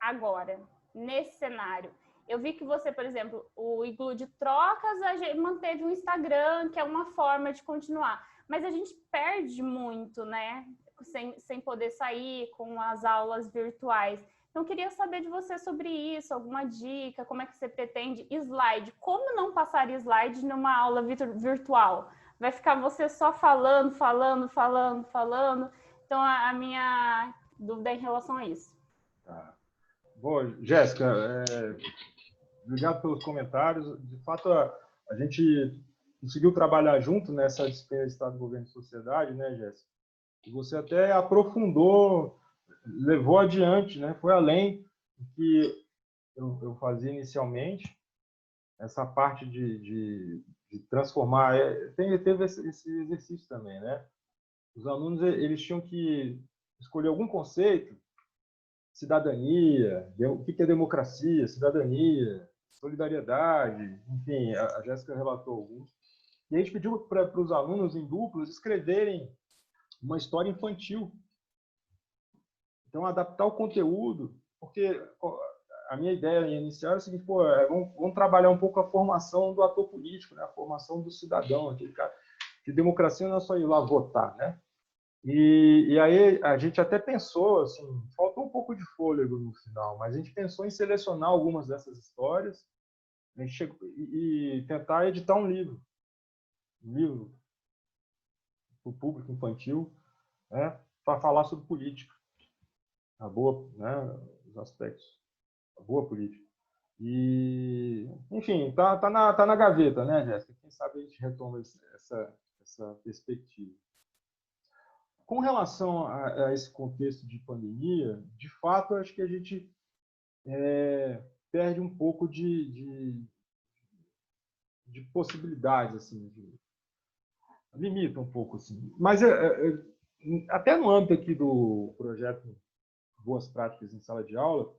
agora, nesse cenário. Eu vi que você, por exemplo, o Iglu de Trocas, a gente manteve um Instagram, que é uma forma de continuar, mas a gente perde muito, né, sem poder sair com as aulas virtuais. Então, queria saber de você sobre isso, alguma dica, como é que você pretende slide, como não passar slide numa aula virtual? Vai ficar você só falando. Então, a minha dúvida é em relação a isso. Tá. Bom, Jéssica, obrigado pelos comentários. De fato, a gente conseguiu trabalhar junto nessa disciplina de Estado, Governo e Sociedade, né, Jéssica? E você até aprofundou, levou adiante, né? Foi além do que eu fazia inicialmente, essa parte de transformar. Teve esse exercício também, né? Os alunos eles tinham que escolher algum conceito, cidadania, o que é democracia, cidadania, solidariedade, enfim, a Jéssica relatou alguns. E a gente pediu para os alunos em duplos escreverem uma história infantil. Então, adaptar o conteúdo, porque a minha ideia inicial era o seguinte, vamos trabalhar um pouco a formação do ator político, né? A formação do cidadão, aquele cara. Que democracia não é só ir lá votar, né? E aí a gente até pensou, assim, faltou um pouco de fôlego no final, mas a gente pensou em selecionar algumas dessas histórias, a gente chegou, e tentar editar um livro para o público infantil, né, para falar sobre política, a boa, né, os aspectos, a boa política. E, enfim, tá na gaveta, né, Jéssica? Quem sabe a gente retoma essa perspectiva. Com relação a esse contexto de pandemia, de fato, acho que a gente perde um pouco de possibilidades, assim, limita um pouco, assim. Mas até no âmbito aqui do projeto Boas Práticas em Sala de Aula,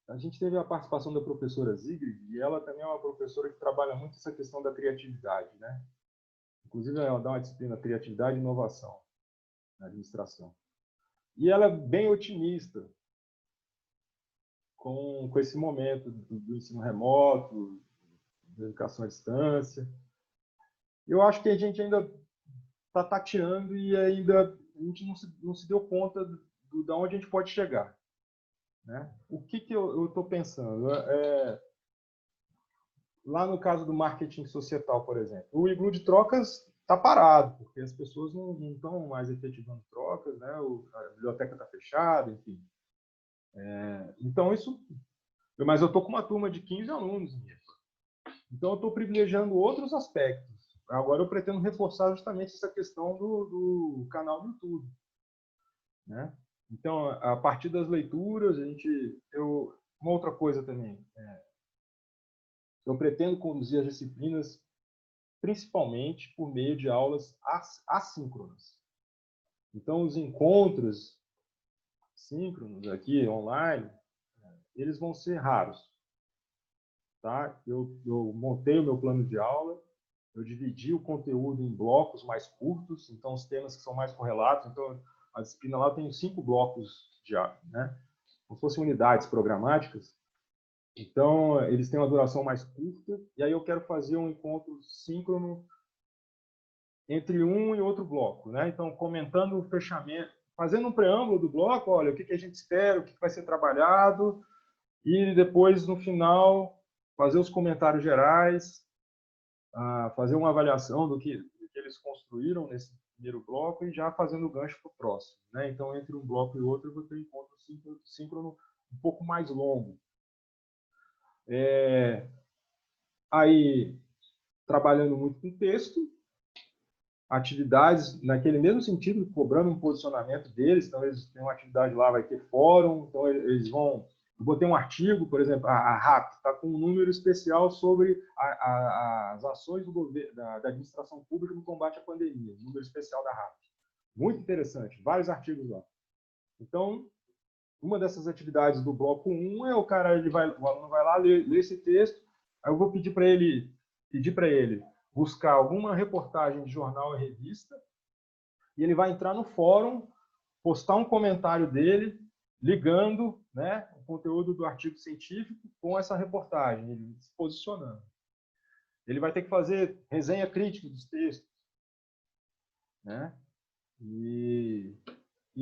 a gente teve a participação da professora Zigrid, e ela também é uma professora que trabalha muito essa questão da criatividade, né? Inclusive, ela dá uma disciplina Criatividade e Inovação na administração. E ela é bem otimista com esse momento do ensino remoto, da educação à distância. Eu acho que a gente ainda está tateando e ainda a gente não se deu conta de onde a gente pode chegar, né? O que eu estou pensando? Lá no caso do marketing societal, por exemplo, o iglu de trocas está parado, porque as pessoas não estão mais efetivando trocas, né? A biblioteca está fechada, enfim. Então, isso... Mas eu estou com uma turma de 15 alunos nisso. Então, eu estou privilegiando outros aspectos. Agora, eu pretendo reforçar justamente essa questão do canal do YouTube, né? Então, a partir das leituras, uma outra coisa também, eu pretendo conduzir as disciplinas principalmente por meio de aulas assíncronas. Então, os encontros síncronos aqui, online, eles vão ser raros. Tá? Eu montei o meu plano de aula, eu dividi o conteúdo em blocos mais curtos, então os temas que são mais correlatos, então a disciplina lá tem 5 blocos de aula, né? Como se fossem unidades programáticas. Então, eles têm uma duração mais curta, e aí eu quero fazer um encontro síncrono entre um e outro bloco, né? Então, comentando o fechamento, fazendo um preâmbulo do bloco, olha, o que a gente espera, o que vai ser trabalhado, e depois, no final, fazer os comentários gerais, fazer uma avaliação do que eles construíram nesse primeiro bloco e já fazendo o gancho para o próximo, né? Então, entre um bloco e outro, eu vou ter um encontro síncrono um pouco mais longo. Aí, trabalhando muito com texto, atividades naquele mesmo sentido, cobrando um posicionamento deles. Então, eles têm uma atividade lá, vai ter fórum, então eles vão... Eu botei um artigo, por exemplo, a RAP está com um número especial sobre as ações do governo, da administração pública no combate à pandemia, um número especial da RAP. Muito interessante, vários artigos lá. Então, uma dessas atividades do bloco 1 é o aluno vai lá, ler esse texto, aí eu vou pedir para ele buscar alguma reportagem de jornal e revista, e ele vai entrar no fórum, postar um comentário dele, ligando, né, o conteúdo do artigo científico com essa reportagem, ele se posicionando. Ele vai ter que fazer resenha crítica dos textos, né? E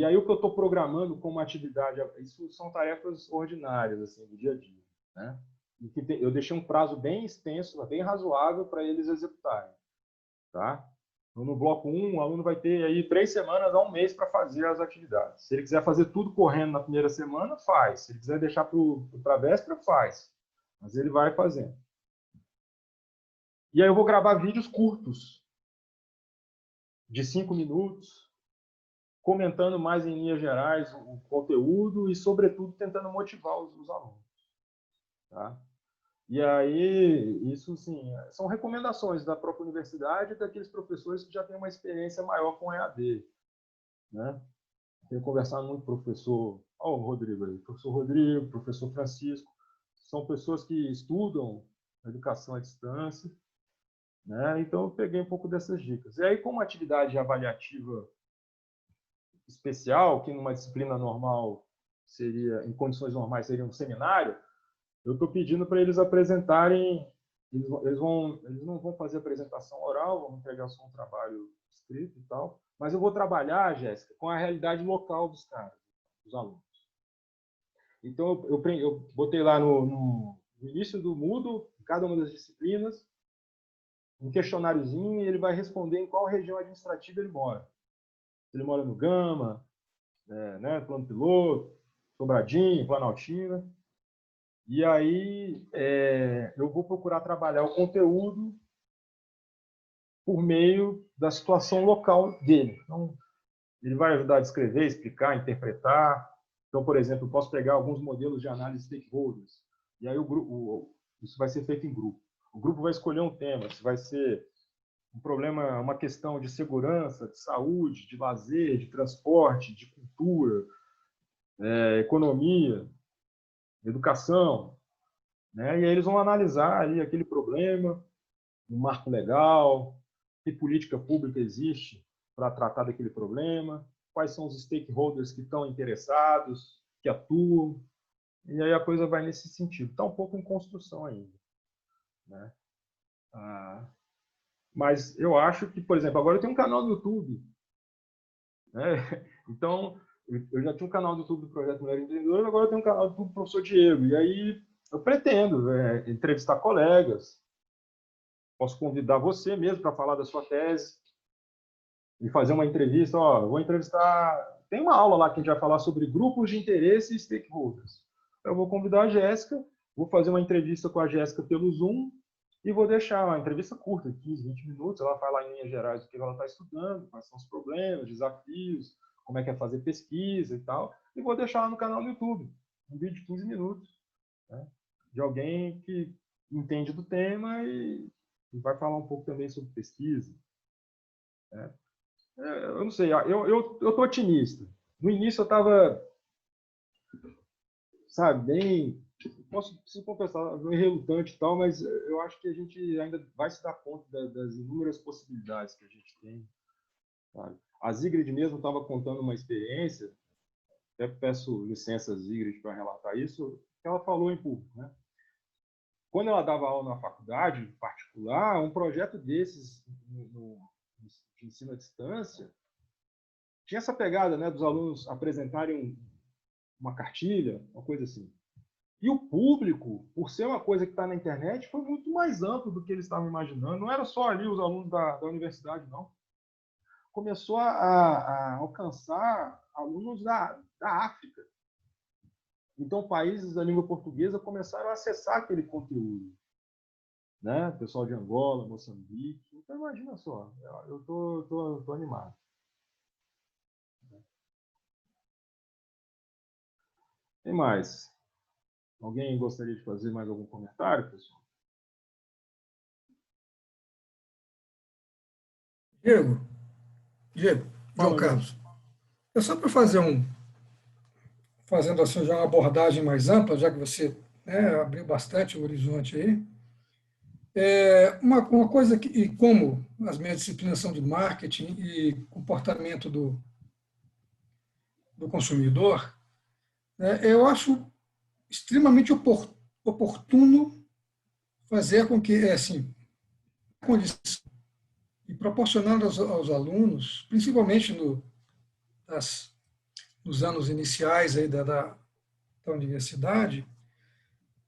aí o que eu estou programando como atividade, isso são tarefas ordinárias, assim, do dia a dia, né? Eu deixei um prazo bem extenso, bem razoável para eles executarem, tá? Então, no bloco 1, o aluno vai ter aí 3 semanas a 1 mês para fazer as atividades. Se ele quiser fazer tudo correndo na primeira semana, faz. Se ele quiser deixar para a véspera, faz. Mas ele vai fazendo. E aí eu vou gravar vídeos curtos, de 5 minutos, comentando mais em linhas gerais o conteúdo e, sobretudo, tentando motivar os alunos. Tá? E aí, isso, sim, são recomendações da própria universidade e daqueles professores que já têm uma experiência maior com EAD. Né? Tenho conversado muito com o professor, o Rodrigo aí, professor Rodrigo, professor Francisco, são pessoas que estudam educação à distância, né? Então eu peguei um pouco dessas dicas. E aí, como atividade avaliativa especial, que numa disciplina normal seria, em condições normais, seria um seminário, eu estou pedindo para eles apresentarem, eles não vão fazer apresentação oral, vão entregar só um trabalho escrito e tal, mas eu vou trabalhar, Jéssica, com a realidade local dos caras, dos alunos. Então, eu botei lá no início do Moodle, em cada uma das disciplinas, um questionáriozinho, e ele vai responder em qual região administrativa ele mora. Se ele mora no Gama, né, Plano Piloto, Sobradinho, Planaltina. E aí eu vou procurar trabalhar o conteúdo por meio da situação local dele. Então, ele vai ajudar a descrever, explicar, interpretar. Então, por exemplo, eu posso pegar alguns modelos de análise stakeholders. E aí isso vai ser feito em grupo. O grupo vai escolher um tema, se vai ser um problema, uma questão de segurança, de saúde, de lazer, de transporte, de cultura, economia, educação, né? E aí eles vão analisar ali aquele problema, um marco legal, que política pública existe para tratar daquele problema, quais são os stakeholders que estão interessados, que atuam, e aí a coisa vai nesse sentido. Está um pouco em construção ainda, né? Mas eu acho que, por exemplo, agora eu tenho um canal no YouTube, né? Então, eu já tinha um canal do YouTube do Projeto Mulher Empreendedora, agora eu tenho um canal do YouTube do Professor Diego. E aí eu pretendo entrevistar colegas, posso convidar você mesmo para falar da sua tese e fazer uma entrevista. Ó, vou entrevistar... Tem uma aula lá que a gente vai falar sobre grupos de interesse e stakeholders. Eu vou convidar a Jéssica, vou fazer uma entrevista com a Jéssica pelo Zoom e vou deixar uma entrevista curta, 15, 20 minutos. Ela fala em linhas gerais do que ela está estudando, quais são os problemas, desafios, como é que é fazer pesquisa e tal. E vou deixar lá no canal do YouTube, um vídeo de 15 minutos, né, de alguém que entende do tema e vai falar um pouco também sobre pesquisa. Né. Eu não sei, eu tô otimista. No início eu estava, sabe, bem... Preciso confessar, meio relutante e tal, mas eu acho que a gente ainda vai se dar conta das inúmeras possibilidades que a gente tem. Sabe? A Zigrid mesmo estava contando uma experiência, até peço licença a Zigrid para relatar isso, que ela falou em público. Né? Quando ela dava aula na faculdade particular, um projeto desses de ensino à distância tinha essa pegada, né, dos alunos apresentarem uma cartilha, uma coisa assim. E o público, por ser uma coisa que está na internet, foi muito mais amplo do que eles estavam imaginando. Não era só ali os alunos da universidade, não. Começou a alcançar alunos da África. Então, países da língua portuguesa começaram a acessar aquele conteúdo. Né? Pessoal de Angola, Moçambique. Então, imagina só, eu tô animado. Tem mais? Alguém gostaria de fazer mais algum comentário, pessoal? Diego, João Carlos, é só para fazendo assim já uma abordagem mais ampla, já que você, né, abriu bastante o horizonte aí. Uma coisa que, e como as minhas disciplinas são de marketing e comportamento do consumidor, né, eu acho extremamente oportuno fazer com que, assim, e proporcionar aos alunos, principalmente nos anos iniciais aí da universidade,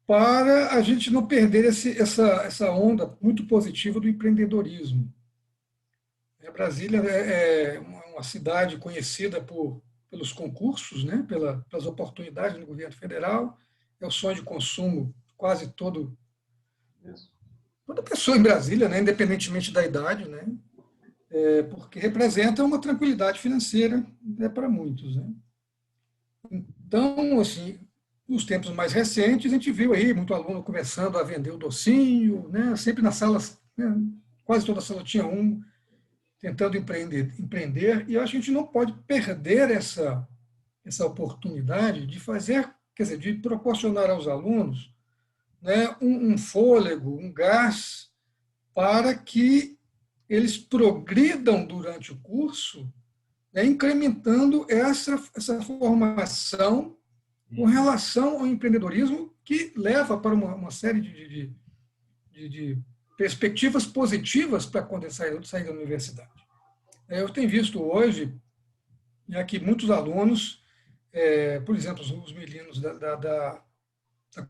para a gente não perder essa onda muito positiva do empreendedorismo. Brasília é uma cidade conhecida pelos concursos, né? Pelas oportunidades no governo federal. É o sonho de consumo quase Isso. toda pessoa em Brasília, né? Independentemente da idade, né? Porque representa uma tranquilidade financeira, né, para muitos, né? Então, assim, nos tempos mais recentes, a gente viu aí muito aluno começando a vender o docinho, né? Sempre nas salas, né? Quase toda sala tinha um tentando empreender, e eu acho que a gente não pode perder essa oportunidade de fazer, quer dizer, de proporcionar aos alunos, né, um fôlego, um gás, para que eles progridam durante o curso, né, incrementando essa formação com relação ao empreendedorismo, que leva para uma série de perspectivas positivas para quando ele sair da universidade. Eu tenho visto hoje, né, que muitos alunos, por exemplo, os meninos da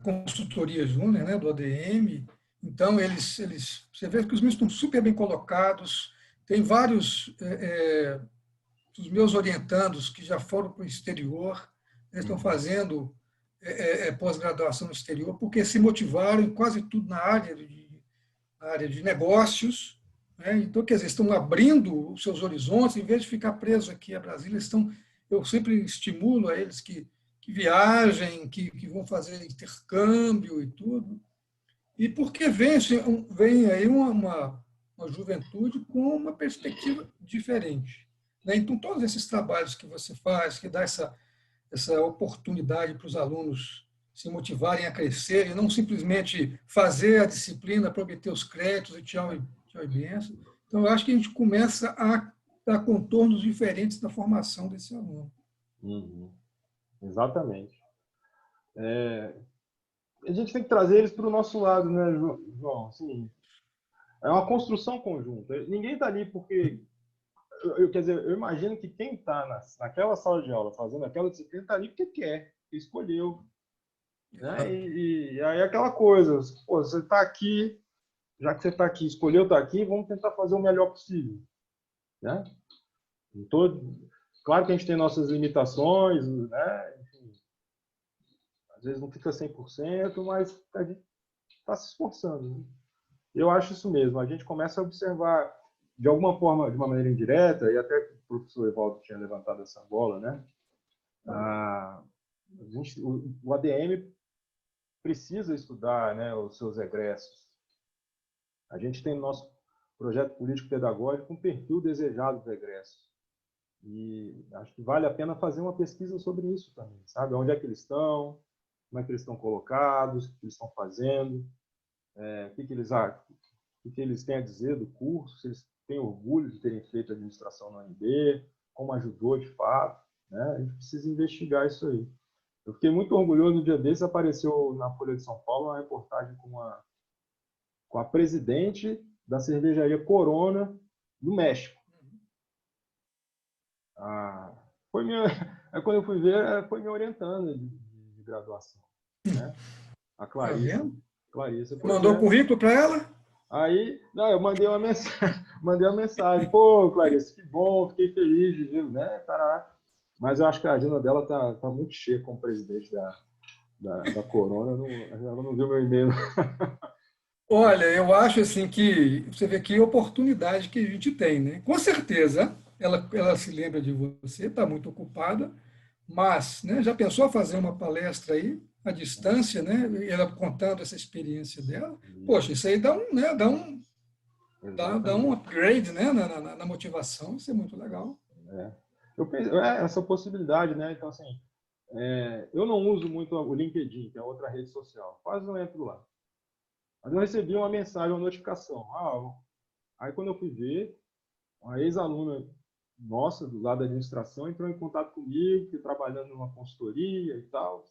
consultoria júnior, né, do ADM, então você vê que os meninos estão super bem colocados, tem vários dos meus orientandos que já foram para o exterior, eles estão fazendo pós-graduação no exterior, porque se motivaram em quase tudo na área de negócios, né? Então, quer dizer, estão abrindo os seus horizontes, em vez de ficar presos aqui a Brasília, eu sempre estimulo a eles que viajem, que vão fazer intercâmbio e tudo, e porque vem aí uma juventude com uma perspectiva diferente, né? Então, todos esses trabalhos que você faz, que dá essa oportunidade para os alunos se motivarem a crescer e não simplesmente fazer a disciplina para obter os créditos e tchau e benção. Então, eu acho que a gente começa a dar contornos diferentes da formação desse aluno. Uhum. Exatamente. A gente tem que trazer eles para o nosso lado, né, João? Assim, é uma construção conjunta. Ninguém está ali porque... quer dizer, eu imagino que quem está naquela sala de aula fazendo aquela disciplina está ali porque quer, porque escolheu. Né? E aí aquela coisa, pô, você está aqui, já que você está aqui, escolheu estar aqui, vamos tentar fazer o melhor possível. Né? Claro que a gente tem nossas limitações, né? Enfim, às vezes não fica 100%, mas a gente está se esforçando. Né? Eu acho isso mesmo, a gente começa a observar de alguma forma, de uma maneira indireta, e até o professor Evaldo tinha levantado essa bola, né? O ADM precisa estudar, né, os seus egressos. A gente tem no nosso projeto político-pedagógico um perfil desejado dos egressos. E acho que vale a pena fazer uma pesquisa sobre isso também, sabe? Onde é que eles estão, como é que eles estão colocados, o que eles estão fazendo, o que eles têm a dizer do curso, se eles têm orgulho de terem feito administração na UNB, como ajudou de fato. Né? A gente precisa investigar isso aí. Eu fiquei muito orgulhoso no dia desse, apareceu na Folha de São Paulo uma reportagem com a presidente da cervejaria Corona no México. Quando eu fui ver, foi me orientando de graduação. Né? A Clarissa. Você mandou o currículo para ela? Aí, não, eu mandei uma mensagem, pô, Clarissa, que bom, fiquei feliz de ver, né? Tarará. Mas eu acho que a agenda dela tá muito cheia como presidente da Corona, ela não viu meu e-mail. Olha, eu acho assim que você vê que oportunidade que a gente tem, né? Com certeza, ela se lembra de você, está muito ocupada, mas, né, já pensou a fazer uma palestra aí à distância, né? E ela contando essa experiência dela? Poxa, isso aí dá um upgrade, né, na motivação, isso é muito legal. Eu penso, essa possibilidade, né? Então, assim, eu não uso muito o LinkedIn, que é outra rede social. Quase não entro lá. Mas eu recebi uma mensagem, uma notificação. Aí, quando eu fui ver, uma ex-aluna nossa, do lado da administração, entrou em contato comigo, que trabalhando numa consultoria e tal.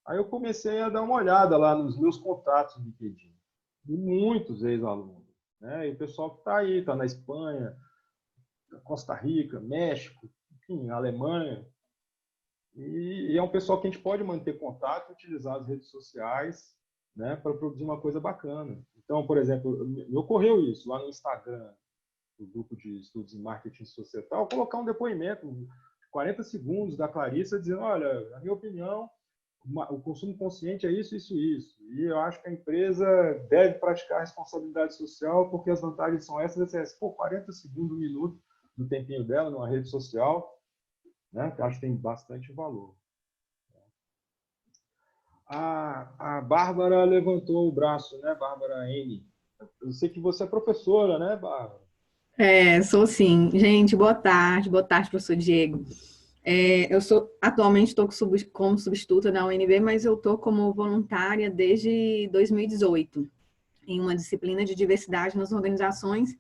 Aí eu comecei a dar uma olhada lá nos meus contatos no LinkedIn. E muitos ex-alunos. Né? E o pessoal que está aí, está na Espanha, Costa Rica, México, enfim, Alemanha. E é um pessoal que a gente pode manter contato e utilizar as redes sociais, né, para produzir uma coisa bacana. Então, por exemplo, me ocorreu isso lá no Instagram. do grupo de estudos em marketing societal, colocar um depoimento, 40 segundos da Clarissa, dizendo, olha, na minha opinião, o consumo consciente é isso, isso, isso. E eu acho que a empresa deve praticar a responsabilidade social porque as vantagens são essas, essas. Pô, 40 segundos, 1 minuto do tempinho dela numa rede social, né? Eu acho que tem bastante valor. A Bárbara levantou o braço, né, Bárbara N. Eu sei que você é professora, né, Bárbara? Sou sim. Gente, boa tarde, professor Diego. Atualmente estou como substituta na UNB, mas eu estou como voluntária desde 2018, em uma disciplina de diversidade nas organizações,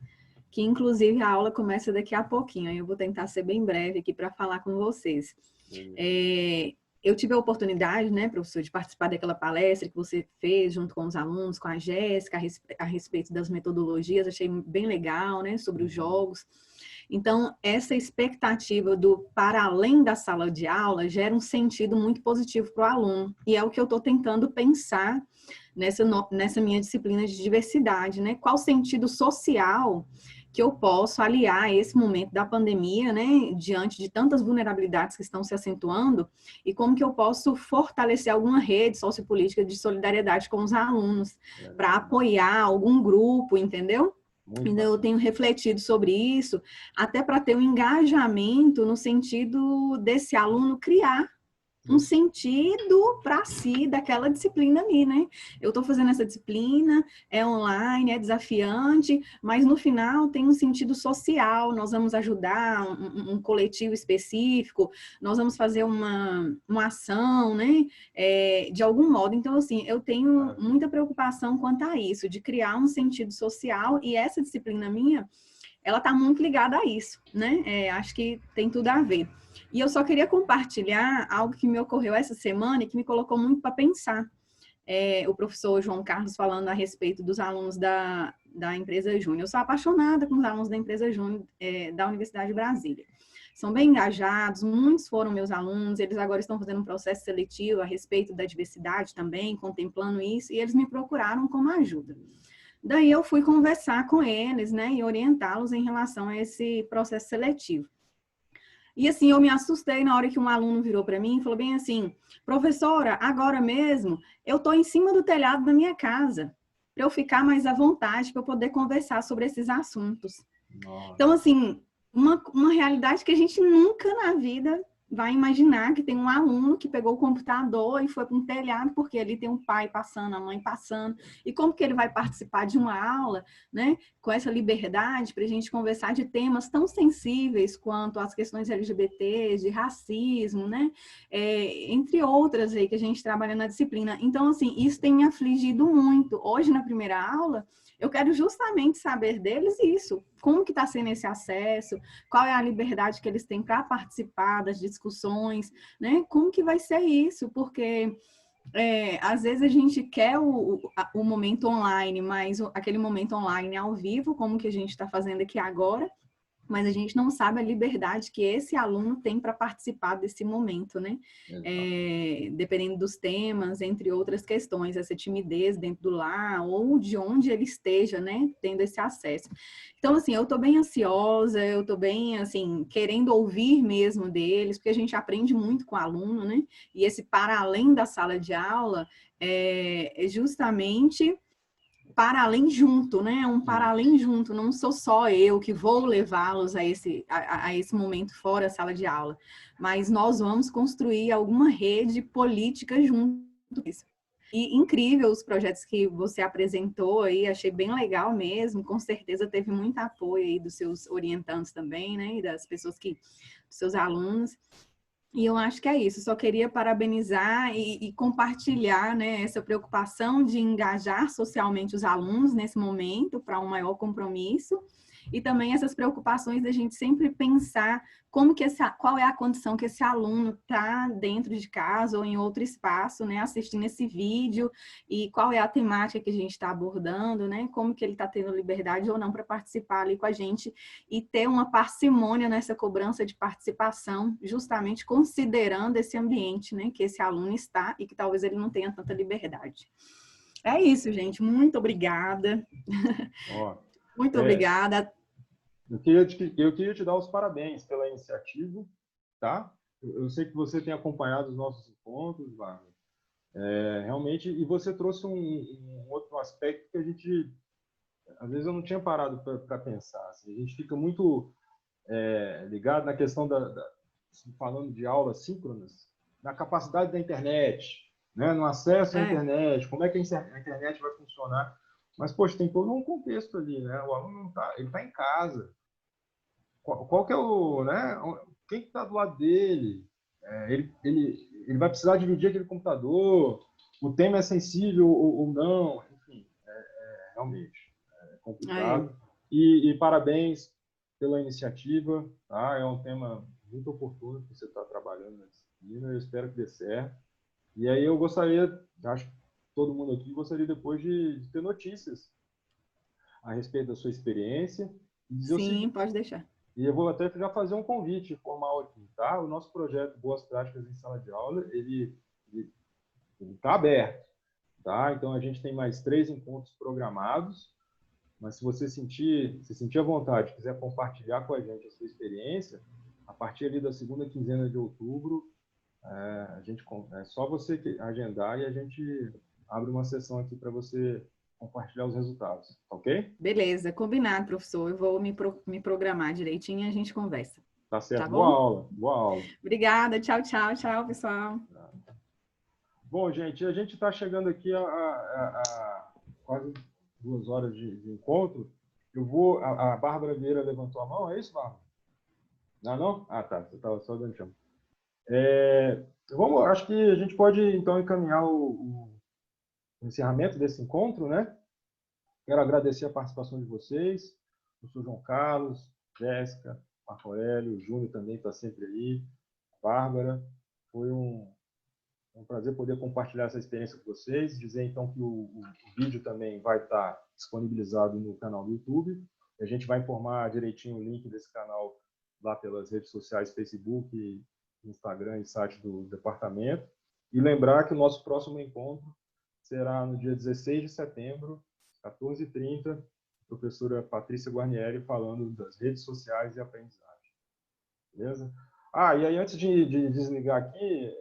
que inclusive a aula começa daqui a pouquinho, aí eu vou tentar ser bem breve aqui para falar com vocês. Eu tive a oportunidade, né, professor, de participar daquela palestra que você fez junto com os alunos, com a Jéssica, a respeito das metodologias, achei bem legal, né, sobre os jogos. Então, essa expectativa do para além da sala de aula gera um sentido muito positivo para o aluno, e é o que eu estou tentando pensar nessa minha disciplina de diversidade, né? Qual sentido social que eu posso aliar a esse momento da pandemia, né, diante de tantas vulnerabilidades que estão se acentuando, e como que eu posso fortalecer alguma rede sociopolítica de solidariedade com os alunos, para apoiar algum grupo, entendeu? Então, eu tenho refletido sobre isso, até para ter um engajamento no sentido desse aluno criar um sentido para si daquela disciplina ali, né? Eu estou fazendo essa disciplina, é online, é desafiante, mas no final tem um sentido social, nós vamos ajudar um coletivo específico, nós vamos fazer uma ação, né? De algum modo. Então, assim, eu tenho muita preocupação quanto a isso, de criar um sentido social, e essa disciplina minha, ela está muito ligada a isso, né? Acho que tem tudo a ver. E eu só queria compartilhar algo que me ocorreu essa semana e que me colocou muito para pensar. O professor João Carlos falando a respeito dos alunos da empresa Júnior. Eu sou apaixonada com os alunos da empresa Júnior da Universidade de Brasília. São bem engajados, muitos foram meus alunos, eles agora estão fazendo um processo seletivo a respeito da diversidade também, contemplando isso, e eles me procuraram como ajuda. Daí eu fui conversar com eles, né, e orientá-los em relação a esse processo seletivo. E assim, eu me assustei na hora que um aluno virou para mim e falou bem assim, professora, agora mesmo eu estou em cima do telhado da minha casa, para eu ficar mais à vontade, para eu poder conversar sobre esses assuntos. Nossa. Então, assim, uma realidade que a gente nunca na vida vai imaginar, que tem um aluno que pegou o computador e foi para um telhado, porque ali tem um pai passando, a mãe passando, e como que ele vai participar de uma aula, né, com essa liberdade para a gente conversar de temas tão sensíveis quanto as questões LGBTs, de racismo, né, entre outras aí que a gente trabalha na disciplina. Então, assim, isso tem me afligido muito. Hoje, na primeira aula, eu quero justamente saber deles isso, como que está sendo esse acesso, qual é a liberdade que eles têm para participar das discussões, né? Como que vai ser isso? Porque às vezes a gente quer o momento online, mas aquele momento online ao vivo, como que a gente está fazendo aqui agora, mas a gente não sabe a liberdade que esse aluno tem para participar desse momento, né? Dependendo dos temas, entre outras questões, essa timidez dentro do lar ou de onde ele esteja, né? Tendo esse acesso. Então, assim, eu estou bem ansiosa, eu estou bem, assim, querendo ouvir mesmo deles, porque a gente aprende muito com o aluno, né? E esse para além da sala de aula é justamente para além junto, né? Um para além junto, não sou só eu que vou levá-los a esse momento fora da sala de aula, mas nós vamos construir alguma rede política junto. E incrível os projetos que você apresentou aí, achei bem legal mesmo, com certeza teve muito apoio aí dos seus orientandos também, né? E das pessoas dos seus alunos. E eu acho que é isso, só queria parabenizar e compartilhar, né, essa preocupação de engajar socialmente os alunos nesse momento para um maior compromisso, e também essas preocupações da gente sempre pensar qual é a condição que esse aluno está dentro de casa ou em outro espaço, né, assistindo esse vídeo, e qual é a temática que a gente está abordando, né, como que ele está tendo liberdade ou não para participar ali com a gente, e ter uma parcimônia nessa cobrança de participação, justamente considerando esse ambiente, né, que esse aluno está e que talvez ele não tenha tanta liberdade. É isso, gente. Muito obrigada. Muito obrigada. Eu queria te dar os parabéns pela iniciativa, tá? Eu sei que você tem acompanhado os nossos encontros, Wagner. Realmente, e você trouxe um outro aspecto que a gente, às vezes, eu não tinha parado para pensar. Assim, a gente fica muito ligado na questão falando de aulas síncronas, na capacidade da internet, né? No acesso à internet, como é que a internet vai funcionar. Mas, poxa, tem todo um contexto ali, né? O aluno não tá, ele está em casa. Qual que é o, né? Quem está do lado dele? Ele vai precisar dividir aquele computador, o tema é sensível ou não, enfim, realmente complicado. E parabéns pela iniciativa, tá? É um tema muito oportuno que você está trabalhando na disciplina, eu espero que dê certo. E aí eu gostaria, acho que todo mundo aqui gostaria depois de ter notícias a respeito da sua experiência. Sim, pode deixar. E eu vou até já fazer um convite formal aqui, tá? O nosso projeto Boas Práticas em Sala de Aula, ele está aberto, tá? Então, a gente tem mais 3 encontros programados, mas se você se sentir à vontade, quiser compartilhar com a gente a sua experiência, a partir ali da segunda quinzena de outubro, é só você agendar e a gente abre uma sessão aqui para você compartilhar os resultados, ok? Beleza, combinado, professor. Eu vou me programar direitinho e a gente conversa. Tá certo. Tá bom? Boa aula. Boa aula. Obrigada. Tchau, tchau, tchau, pessoal. Bom, gente, a gente está chegando aqui a quase 2 horas de encontro. A Bárbara Vieira levantou a mão, é isso, Bárbara? Não? Ah, tá. Você estava só dando chama. Acho que a gente pode, então, encaminhar o encerramento desse encontro, né? Quero agradecer a participação de vocês, o professor João Carlos, Jéssica, Marco Aurélio, o Júnior também está sempre aí, Bárbara. Foi um prazer poder compartilhar essa experiência com vocês. Dizer, então, que o vídeo também vai estar disponibilizado no canal do YouTube. A gente vai informar direitinho o link desse canal lá pelas redes sociais, Facebook, Instagram e site do departamento. E lembrar que o nosso próximo encontro será no dia 16 de setembro, 14h30, a professora Patrícia Guarnieri falando das redes sociais e aprendizagem. Beleza? E aí, antes de desligar aqui,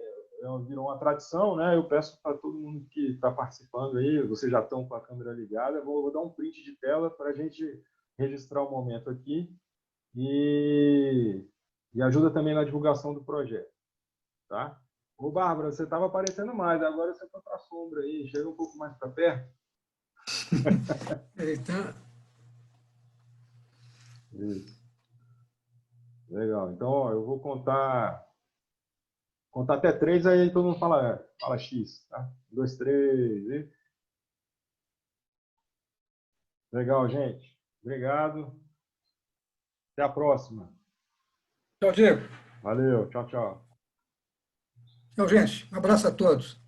virou uma tradição, né? Eu peço para todo mundo que está participando aí, vocês já estão com a câmera ligada, vou dar um print de tela para a gente registrar o momento aqui e ajuda também na divulgação do projeto, tá? Ô, Bárbara, você estava aparecendo mais, agora você foi para a sombra aí, chega um pouco mais para perto. Eita. Isso. Legal. Então, ó, eu vou contar até 3, aí todo mundo fala X, tá? 1, 2, 3. E... Legal, gente. Obrigado. Até a próxima. Tchau, Diego. Valeu. Tchau, tchau. Tchau, gente. Um abraço a todos.